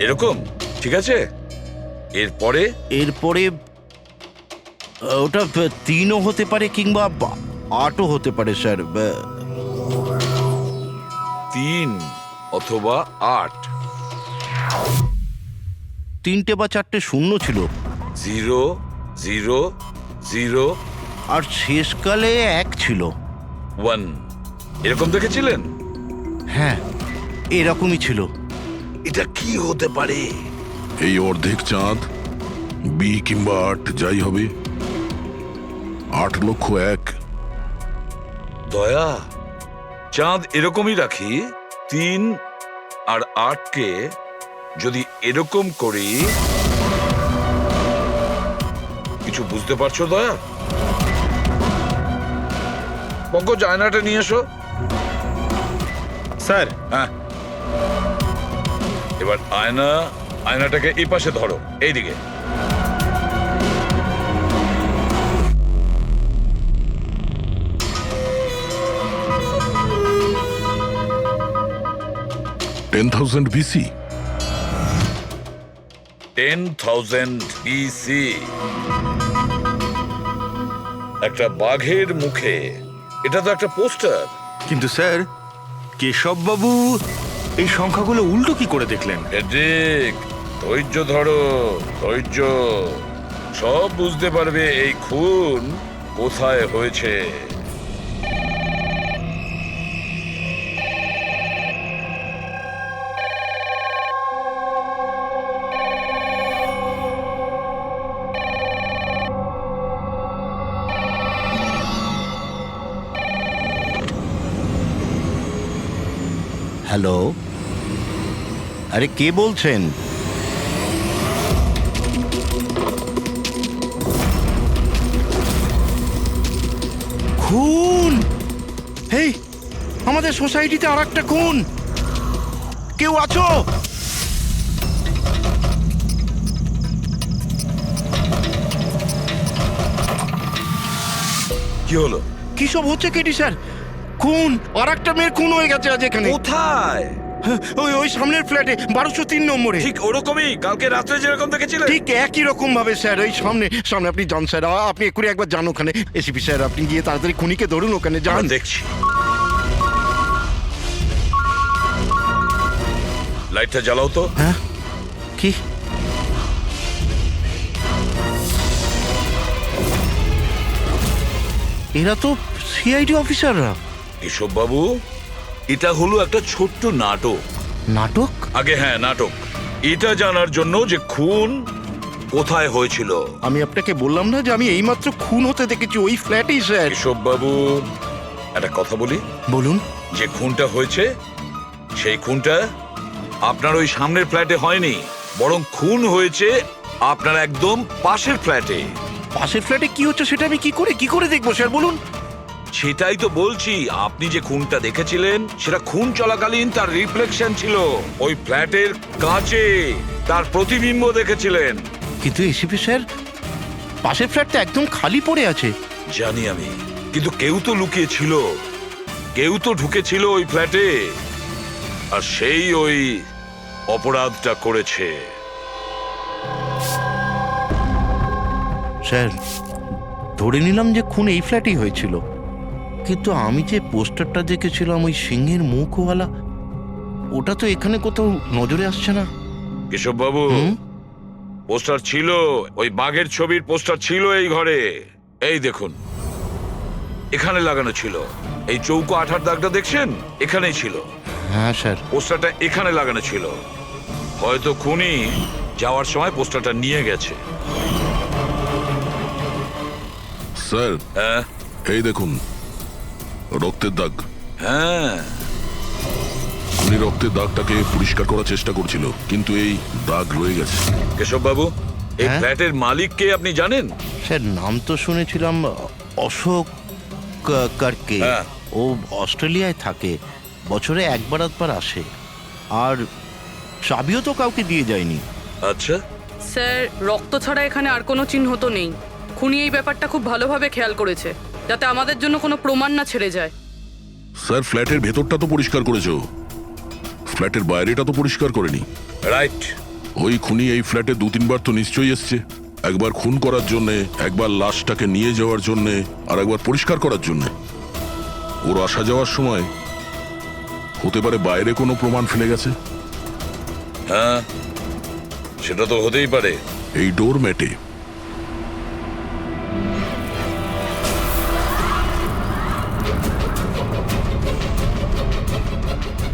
এরকম, ঠিক আছে। এরপরে এরপরে ওটা 3ও হতে পারে কিংবা 8ও হতে পারে স্যার। 3 অথবা 8। 3টে বা 4টে শূন্য ছিল। 0 0 0 আর শেষকালে 1 ছিল। 1 এরকম দেখেছিলেন? হ্যাঁ, এরকমই ছিল। এটা কি হতে পারে? এই অর্ধেক চাঁদ, বি কিংবা 8 যাই হবে, 8,01,000। দয়া, চাঁদ এরকমই রাখি, 3 আর 8কে যদি এরকম করি, কিছু বুঝতে পারছো দয়া? পঙ্কজ, আয়নাটা নিয়ে এসো। স্যার। হ্যাঁ, এবার আয়নাটাকে এই পাশে ধরো, এইদিকে। 10,000 BC? 10,000 BC। একটা বাঘের মুখে, এটা তো একটা পোস্টার। কিন্তু স্যার, কেশব বাবু এই সংখ্যাগুলো উল্টো কি করে দেখলেন? ঠিক, ধৈর্য ধরো, ধৈর্য। সব বুঝতে পারবে এই খুন কোথায় হয়েছে। হ্যালো, আরে কে বলছেন? খুন! হেই, আমাদের সোসাইটিতে আর একটা খুন! কেউ আছো? কি হলো? কি সব হচ্ছে কেটি স্যার? খুন! আর একটা মেয়ের খুন হয়ে গেছে আজ এখানে। কোথায়? ওই ওই সামনের ফ্ল্যাটে 1203 নম্বরে। ঠিক ওরকমই কালকে রাত্রে যেরকম দেখেছিলেন। ঠিক একই রকম ভাবে স্যার, ওই সামনে সামনে। আপনি যান স্যার, আপনি এক্ষুনি একবার যান ওখানে। এসিপি স্যার, আপনি গিয়ে তাড়াতাড়ি খুনিকে ধরুন, ওখানে যান। দেখছি। লাইটটা জ্বালাও তো। হ্যাঁ, কি? এরা তো সিআইডি অফিসাররা। এসব বাবু, এটা হলো একটা ছোট্ট নাটক। নাটক? আগে হ্যাঁ, নাটক। এটা জানার জন্য যে খুন কোথায় হয়েছিল। আমি আপনাকে বললাম না যে আমি এইমাত্র খুন হতে দেখেছি ওই ফ্ল্যাটেই স্যার। এসব বাবু, একটা কথা বলি। বলুন। যে খুনটা হয়েছে সেই খুনটা আপনার ওই সামনের ফ্ল্যাটে হয়নি, বরং খুন হয়েছে আপনার একদম পাশের ফ্ল্যাটে। পাশের ফ্ল্যাটে কি হচ্ছে সেটা আমি কি করে দেখবো স্যার, বলুন। সেটাই তো বলছি, আপনি যে খুনটা দেখেছিলেন সেটা খুন চলাকালীন তার রিফ্লেকশন ছিল ওই ফ্ল্যাটের কাঁচে, তার প্রতিবিম্ব দেখেছিলেন। কিন্তু এসিপি স্যার, পাশের ফ্ল্যাটটা একদম খালি পড়ে আছে। জানি আমি, কিন্তু কেউ তো লুকিয়ে ছিল, কেউ তো ঢুকেছিল ওই ফ্ল্যাটে, আর সেই ওই অপরাধটা করেছে। স্যার, ধরে নিলাম যে খুন এই ফ্ল্যাটেই হয়েছিল, কিন্তু আমি যে পোস্টারটা দেখেছিলাম ওই সিংহের মুখওয়ালা, ওটা তো এখানে কোথাও নজরে আসছে না। কেশব বাবু, পোস্টার ছিল, ওই বাঘের ছবির পোস্টার ছিল এই ঘরে। এই দেখুন, এখানে লাগানো ছিল। এই চৌকো আঠার দাগটা দেখছেন, এখানেই ছিল। হ্যাঁ স্যার। পোস্টারটা এখানে লাগানো ছিল। হয়তো খুনি যাওয়ার সময় পোস্টারটা নিয়ে গেছে। স্যার, হ্যাঁ এই দেখুন, রক্তের দাগ। হ্যাঁ, উনি রক্তের দাগটাকে পরিষ্কার করার চেষ্টা করছিল, কিন্তু এই দাগ রয়ে গেছে। কেশব বাবু, এই ফ্ল্যাটের মালিক কে আপনি জানেন? স্যার, নাম তো শুনেছিলাম, অশোক কারকে। ও অস্ট্রেলিয়ায় থাকে, বছরে একবার আধবার আসে, আর চাবিও তো কাউকে দিয়ে যায়নি। আচ্ছা স্যার, রক্ত ছাড়া এখানে আর কোনো চিহ্ন তো নেই। খুনি এই ব্যাপারটা খুব ভালোভাবে খেয়াল করেছে, যাতে আমাদের জন্য কোনো প্রমাণ না ছেড়ে যায়। স্যার, ফ্ল্যাটের ভেতরটা তো পরিষ্কার করেছো, ফ্ল্যাটের বাইরেটা তো পরিষ্কার করেনি। রাইট। ওই খুনি এই ফ্ল্যাটে 2-3 বার তো নিশ্চয়ই এসছে। একবার খুন করার জন্যে, একবার লাশটাকে নিয়ে যাওয়ার জন্যে, আর একবার পরিষ্কার করার জন্যে। ওর আসা যাওয়ার সময় হতে পারে বাইরে কোনো প্রমাণ ফেলে গেছে। হ্যাঁ, সেটা তো হতেই পারে। এই ডোর ম্যাটে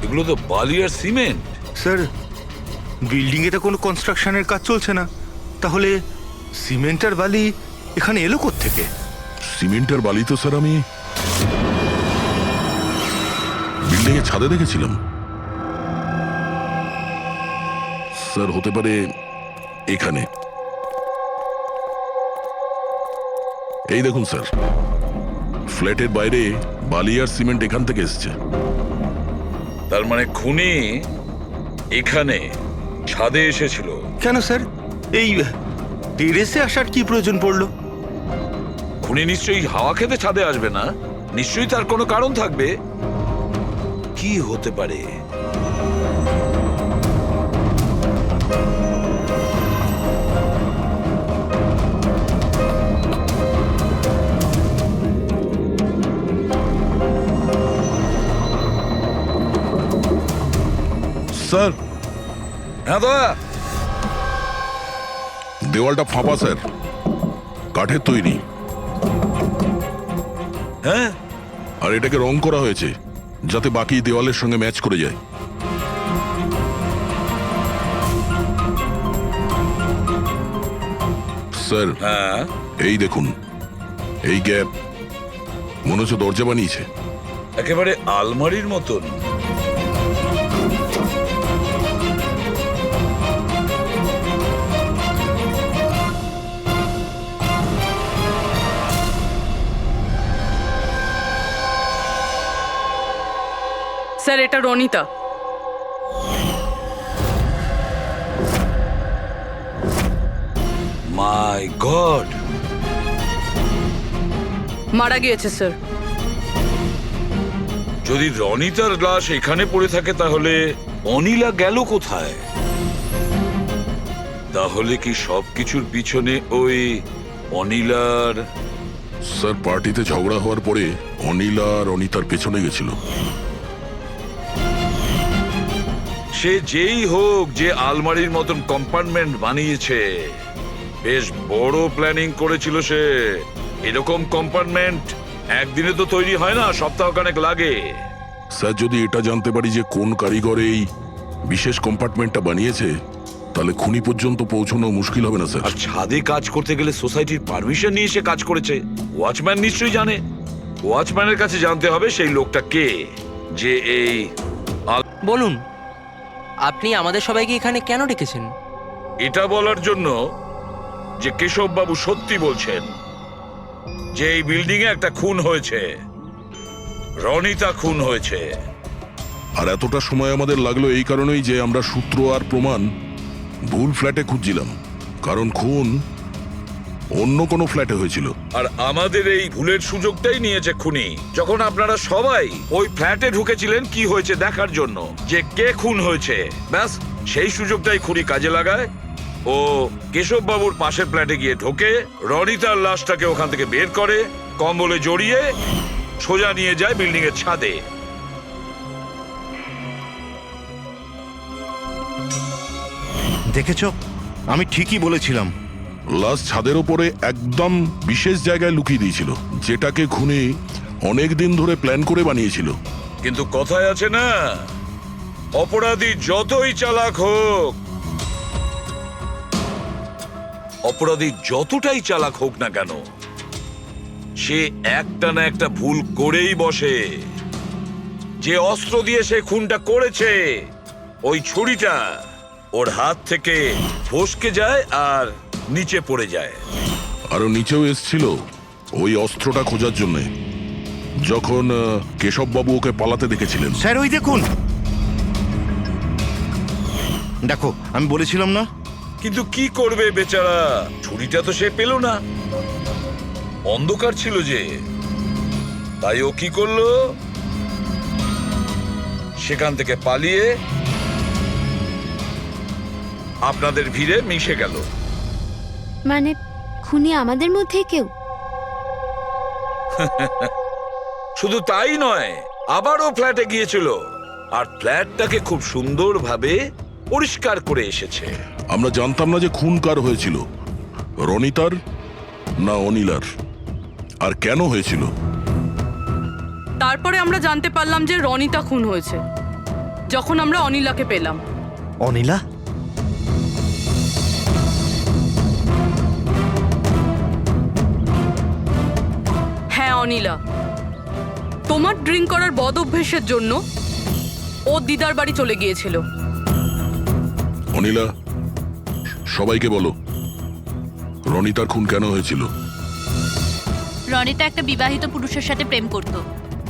এগুলো তো বালি আর সিমেন্ট। স্যার, বিল্ডিং এ তো কোনো কনস্ট্রাকশনের কাজ চলছে না, তাহলে সিমেন্ট আর বালি এখানে এলো কোত্থেকে? সিমেন্ট আর বালি তো স্যার আমি বিল্ডিং এর ছাদে দেখেছিলাম। স্যার, হতে পারে এখানে। এই দেখুন স্যার, ফ্ল্যাটের বাইরে বালি আর সিমেন্ট এখান থেকে এসছে। তার মানে খুনি এখানে ছাদে এসেছিল। কেন স্যার, এই টেরেসে আসার কি প্রয়োজন পড়লো? খুনি নিশ্চয়ই হাওয়া খেতে ছাদে আসবে না, নিশ্চয়ই তার কোনো কারণ থাকবে। কি হতে পারে? স্যার হ্যাঁ দাদা। দেওয়ালটা ফাঁপা স্যার, কাঠের তৈরি। হ্যাঁ, আর এটাকে রং করা হয়েছে যাতে বাকি দেওয়ালের সঙ্গে ম্যাচ করে যায়। স্যার হ্যাঁ, এই দেখুন, এই গ্যাপ মনে হচ্ছে দরজা বানিয়েছে। একেবারে আলমারির মতন। স্যার, এটা রনিতা। মাই গড, মারা গিয়েছে স্যার। যদি রনিতার লাশ এখানে পড়ে থাকে তাহলে অনিলা গেল কোথায়? তাহলে কি সবকিছুর পিছনে ওই অনিলার? স্যার পার্টিতে ঝগড়া হওয়ার পরে অনিলা আর অনিতার পেছনে গেছিল। সে যেই হোক, যে আলমারির মতন কম্পার্টমেন্ট বানিয়েছে, বেশ বড় প্ল্যানিং করেছিল সে। এরকম কম্পার্টমেন্ট একদিনে তো তৈরি হয় না, সপ্তাহখানেক লাগে। স্যার যদি এটা জানতে পারি যে কোন কারিগর এই বিশেষ কম্পার্টমেন্টটা বানিয়েছে, তাহলে খুনি পর্যন্ত পৌঁছানো মুশকিল হবে না স্যার। আর ছাদে কাজ করতে গেলে সোসাইটির পারমিশন নিয়ে সে কাজ করেছে। ওয়াচম্যান নিশ্চয়ই জানে। ওয়াচম্যানের কাছে জানতে হবে সেই লোকটা কে, যে এই বলুন, আপনি আমাদের সবাইকে এখানে কেন ডেকেছেন? এটা বলার জন্য যে কেশব বাবু সত্যি বলছেন যে এই বিল্ডিং এ একটা খুন হয়েছে, রনিতা খুন হয়েছে। আর এতটা সময় আমাদের লাগলো এই কারণেই যে আমরা সূত্র আর প্রমাণ ভুল ফ্ল্যাটে খুঁজছিলাম, কারণ খুন অন্য কোনো ফ্ল্যাটে হয়েছিল। আর আমাদের এই ভুলের সুযোগটাই নিয়েছে খুনি, যখন আপনারা সবাই ওই ফ্ল্যাটে ঢুকেছিলেন কি হয়েছে দেখার জন্য, যে কে খুন হয়েছে। ব্যাস সেই সুযোগটাই খুনি কাজে লাগায়। ও কেশব বাবুর পাশের ফ্ল্যাটে গিয়ে ঢোকে, রনিতার লাশটাকে ওখান থেকে বের করে, কম্বলে জড়িয়ে সোজা নিয়ে যায় বিল্ডিং এর ছাদে। দেখেছ, আমি ঠিকই বলেছিলাম। লাশ ছাদের ওপরে একদম বিশেষ জায়গায় লুকিয়ে দিয়েছিল, যেটাকে খুনি অনেক দিন ধরে প্ল্যান করে বানিয়েছিল। কিন্তু কথায় আছে না, অপরাধী যতই চালাক হোক, অপরাধী যতটাই চালাক হোক না কেন, সে একটা না একটা ভুল করেই বসে। যে অস্ত্র দিয়ে সে খুনটা করেছে, ওই ছুরিটা ওর হাত থেকে ফসকে যায় আর নিচে পড়ে যায়। আরো নিচেও এসছিল ওই অস্ত্রটা খোঁজার জন্য, যখন কেশব বাবু ওকে পালাতে দেখেছিলেন। স্যার ওই দেখুন, দেখো আমি বলেছিলাম না। কিন্তু কি করবে বেচারা, ছুরিটা তো সে পেল না, অন্ধকার ছিল যে। তাই ও কি করলো, সেখান থেকে পালিয়ে আপনাদের ভিড়ে মিশে গেল। মানে খুনি আমাদের মধ্যে কেউ? শুধু তাই নয়, আবারও ফ্ল্যাটে গিয়েছিল আর ফ্ল্যাটটাকে খুব সুন্দরভাবে পরিষ্কার করে এসেছে। আমরা জানতাম না যে খুন কার হয়েছিল, রনিতার না অনিলার, আর কেন হয়েছিল। তারপরে আমরা জানতে পারলাম যে রনিতা খুন হয়েছে, যখন আমরা অনিলাকে পেলাম। অনিলা? হ্যাঁ অনিলা, তোমার ড্রিঙ্ক করার বদ অভ্যেসের জন্য ও দিদার বাড়ি চলে গিয়েছিল। অনিলা, সবাইকে বলো রনিতার খুন কেন হয়েছিল। রনিতা একটা বিবাহিত পুরুষের সাথে প্রেম করত,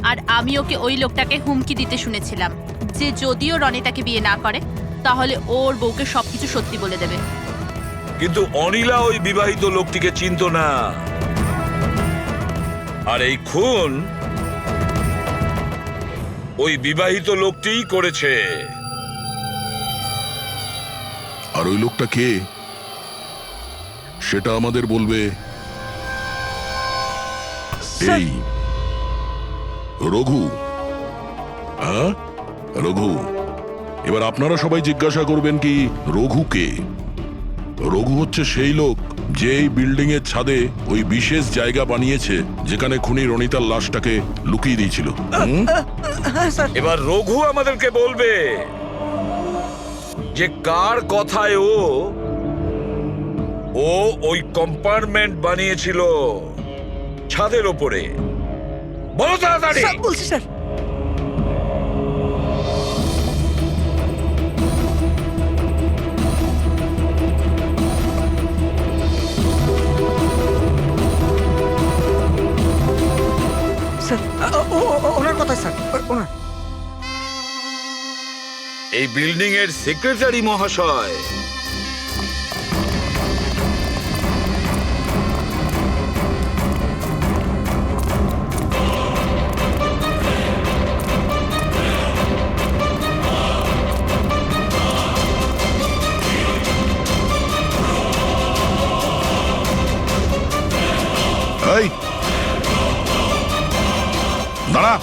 আর আমি ওকে ওই লোকটাকে হুমকি দিতে শুনেছিলাম যে যদিও রনিতাকে বিয়ে না করে তাহলে ওর বউকে সবকিছু সত্যি বলে দেবে। কিন্তু অনিলা ওই বিবাহিত লোকটিকে চিনত না, আর এই খুন ওই বিবাহিত লোকটিই করেছে। আর ওই লোকটা কে সেটা আমাদের বলবে এই রঘু। হ্যাঁ রঘু, এবার আপনারা সবাই জিজ্ঞাসা করবেন কি রঘু কে? রঘু হচ্ছে সেই লোক যে এই বিল্ডিং এর ছাদে ওই বিশেষ জায়গা বানিয়েছে যেখানে খুনি রনিতার লাশটাকে লুকিয়ে দিয়েছিল। এবার রঘু আমাদেরকে বলবে যে কার কথায় ও ওই কম্পার্টমেন্ট বানিয়েছিল ছাদের ওপরে। বলো তাড়াতাড়ি। বলছি স্যার। ওনার কথা স্যার, ওনার। এই বিল্ডিং এর সেক্রেটারি মহাশয়। এই দাঁড়া।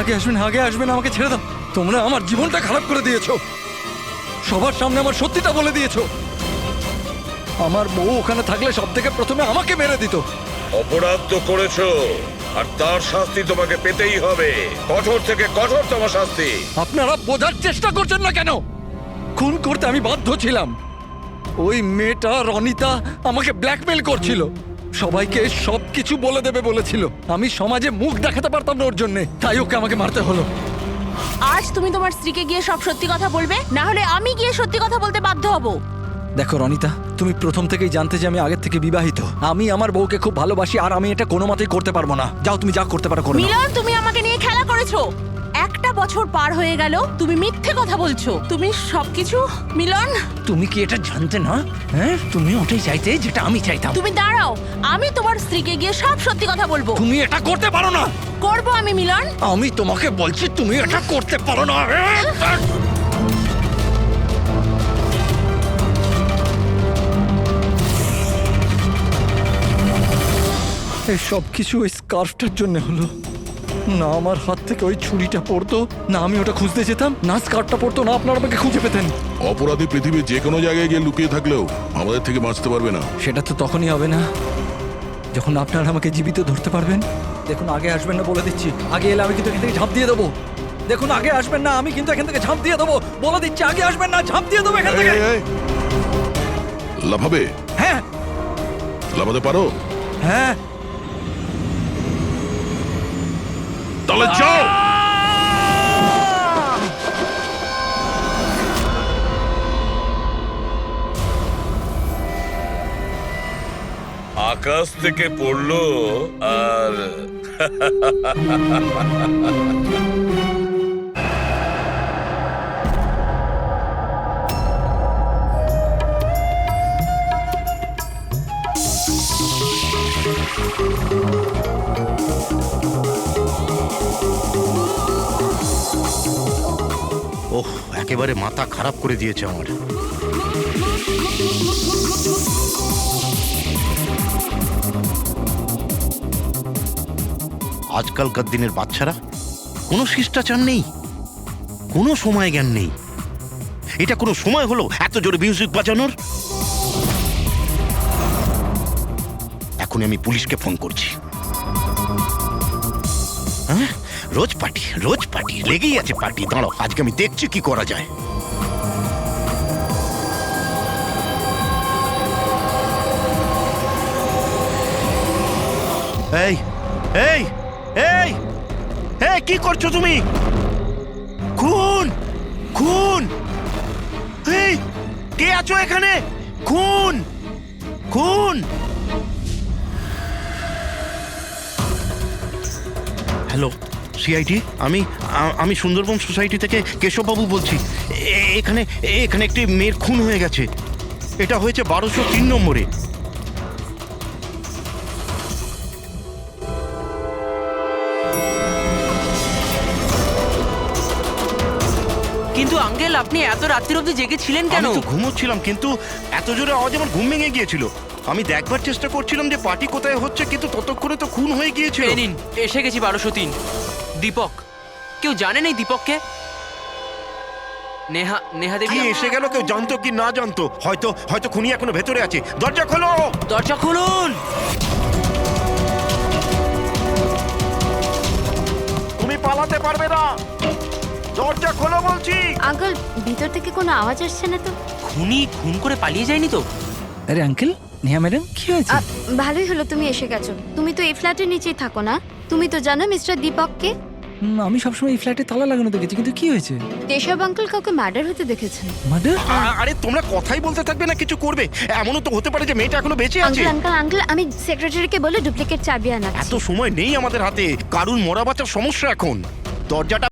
আগে আসবেন, আগে আসবেন, আমাকে ছেড়ে দাও। তোমরা আমার জীবনটা খারাপ করে দিয়েছো, সবার সামনে আমার সত্যিটা বলে দিয়েছো। আমার বউ ওখানে থাকলে সব থেকে প্রথমে আমাকে মেরে দিত। অপরাধ তো করেছো, আর তার শাস্তি তোমাকে পেতেই হবে, কঠোর থেকে কঠোরতম শাস্তি। আপনারা বোঝার চেষ্টা করছেন না কেন? খুন করতে আমি বাধ্য ছিলাম। ওই মেয়েটা রনিতা আমাকে ব্ল্যাকমেল করছিল, সবাইকে সবকিছু বলে দেবে বলেছিল। আমি সমাজে মুখ দেখাতে পারতাম না ওর জন্য, তাই ওকে আমাকে মারতে হলো। আজ তুমি তোমার স্ত্রীকে গিয়ে সব সত্যি কথা বলবে, না হলে আমি গিয়ে সত্যি কথা বলতে বাধ্য হব। দেখো রনিতা, তুমি প্রথম থেকেই জানতে যে আমি আগের থেকে বিবাহিত। আমি আমার বউকে খুব ভালোবাসি, আর আমি এটা কোনো মতেই করতে পারবো না। যাও, তুমি যা করতে পারো করো। মিলন, তুমি আমাকে নিয়ে খেলা করেছো। একটা বছর পার হয়ে গেল, তুমি মিথ্যে কথা বলছো। তুমি সবকিছু মিলন। তুমি কি এটা জানতে না? হ্যাঁ, তুমি ওটাই চাইতে যেটা আমি চাইতাম। তুমি দাঁড়াও, আমি তোমার স্ত্রীকে গিয়ে সব সত্যি কথা বলবো। তুমি এটা করতে পারো না। করবো আমি মিলন। আমি তোমাকে বলছি তুমি এটা করতে পারো না। এই সব কিছু ওই স্কার্ফটার জন্য হলো। না আমার হাত থেকে ওই ছুরিটা পড়তো, না আমি ওটা খুঁজতে যেতাম, না স্কার্ফটা পড়তো, না আপনারা আমাকে খুঁজে পেতেন। অপরাধী পৃথিবীর যে কোনো জায়গায় গিয়ে লুকিয়ে থাকলেও আমাদের থেকে বাঁচতে পারবে না। সেটা তো তখনই হবে না যখন আপনারা আমাকে জীবিত ধরতে পারবেন। দেখুন, আগে আসবেন না বলে দিচ্ছি। আগে এলে আমি কিন্তু এখান থেকে ঝাঁপ দিয়ে দেবো। দেখুন, আগে আসবেন না, আমি কিন্তু এখান থেকে ঝাঁপ দিয়ে দেবো বলে দিচ্ছি। আগে আসবেন না, ঝাঁপ দিয়ে দেবো এখান থেকে। লাফাবে? হ্যাঁ। লাফাতে পারো? হ্যাঁ। তাহলে যাও। আকাশ থেকে পড়লো আর ওহ, একেবারে মাথা খারাপ করে দিয়েছে আমার। আজকালকার দিনের বাচ্চারা কোনো শিষ্টাচার নেই, কোনো সময় জ্ঞান নেই। এটা কোনো সময় হলো এত জোরে মিউজিক বাজানোর? এখন আমি পুলিশকে ফোন করছি। হ্যাঁ, রোজ পার্টি লেগেই আছে পার্টি। দাঁড়াও, আজকে আমি দেখছি কি করা যায়। এই এই এই এই কি করছো তুমি? খুন খুন! এই কে আছো এখানে? খুন খুন! হ্যালো সিআইডি, আমি সুন্দরবন সোসাইটি থেকে কেশববাবু বলছি। এখানে একটি মেয়ের খুন হয়ে গেছে। এটা হয়েছে 1203 নম্বরে। কিন্তু আঙ্কেল আপনি এত রাত্রির অবধি জেগেছিলেন কেন? আমি তো ঘুমোচ্ছিলাম, কিন্তু এত জোরে আওয়াজ আমার ঘুম ভেঙে গিয়েছিল। আমি দেখবার চেষ্টা করছিলাম যে পার্টি কোথায় হচ্ছে, কিন্তু ততক্ষণে তো খুন হয়ে গিয়েছিল। এই নিন, এসে গেছি 1203। দীপক, কেউ জানেন এই দীপককে? নেহা দেবী কি এসে গেল? কেউ জানতো কি না জানতো? হয়তো খুনি এখনো ভেতরে আছে। দরজা খোলো! দরজা খুলুন! তুমি পালাতে পারবে না, দরজা খোলো বলছি। আঙ্কেল, ভিতর থেকে কোনো আওয়াজ আসছে না তো? খুনি খুন করে পালিয়ে যায়নি তো? আরে আঙ্কেল, নেহা ম্যাডাম কি হয়েছে? ভালোই হলো তুমি এসে গেছো। তুমি তো এই ফ্ল্যাটের নিচেই থাকো না? তুমি তো জানো মিস্টার দীপককে? আমি সবসময় এই ফ্ল্যাটে তালা লাগানো দেখেছি, কিন্তু কি হয়েছে? কেশব আঙ্কেল কাউকে মার্ডার হতে দেখেছেন। মার্ডার? আরে তোমরা কথাই বলতে থাকবে না, কিছু করবে? এমনও তো হতে পারে যে মেয়েটা এখনো বেঁচে আছে। আঙ্কেল, আমি সেক্রেটারিকে বলে ডুপ্লিকেট চাবি আনাচ্ছি। এত সময় নেই আমাদের হাতে, কারুর মরা বাচ্চার সমস্যা এখন। দরজাটা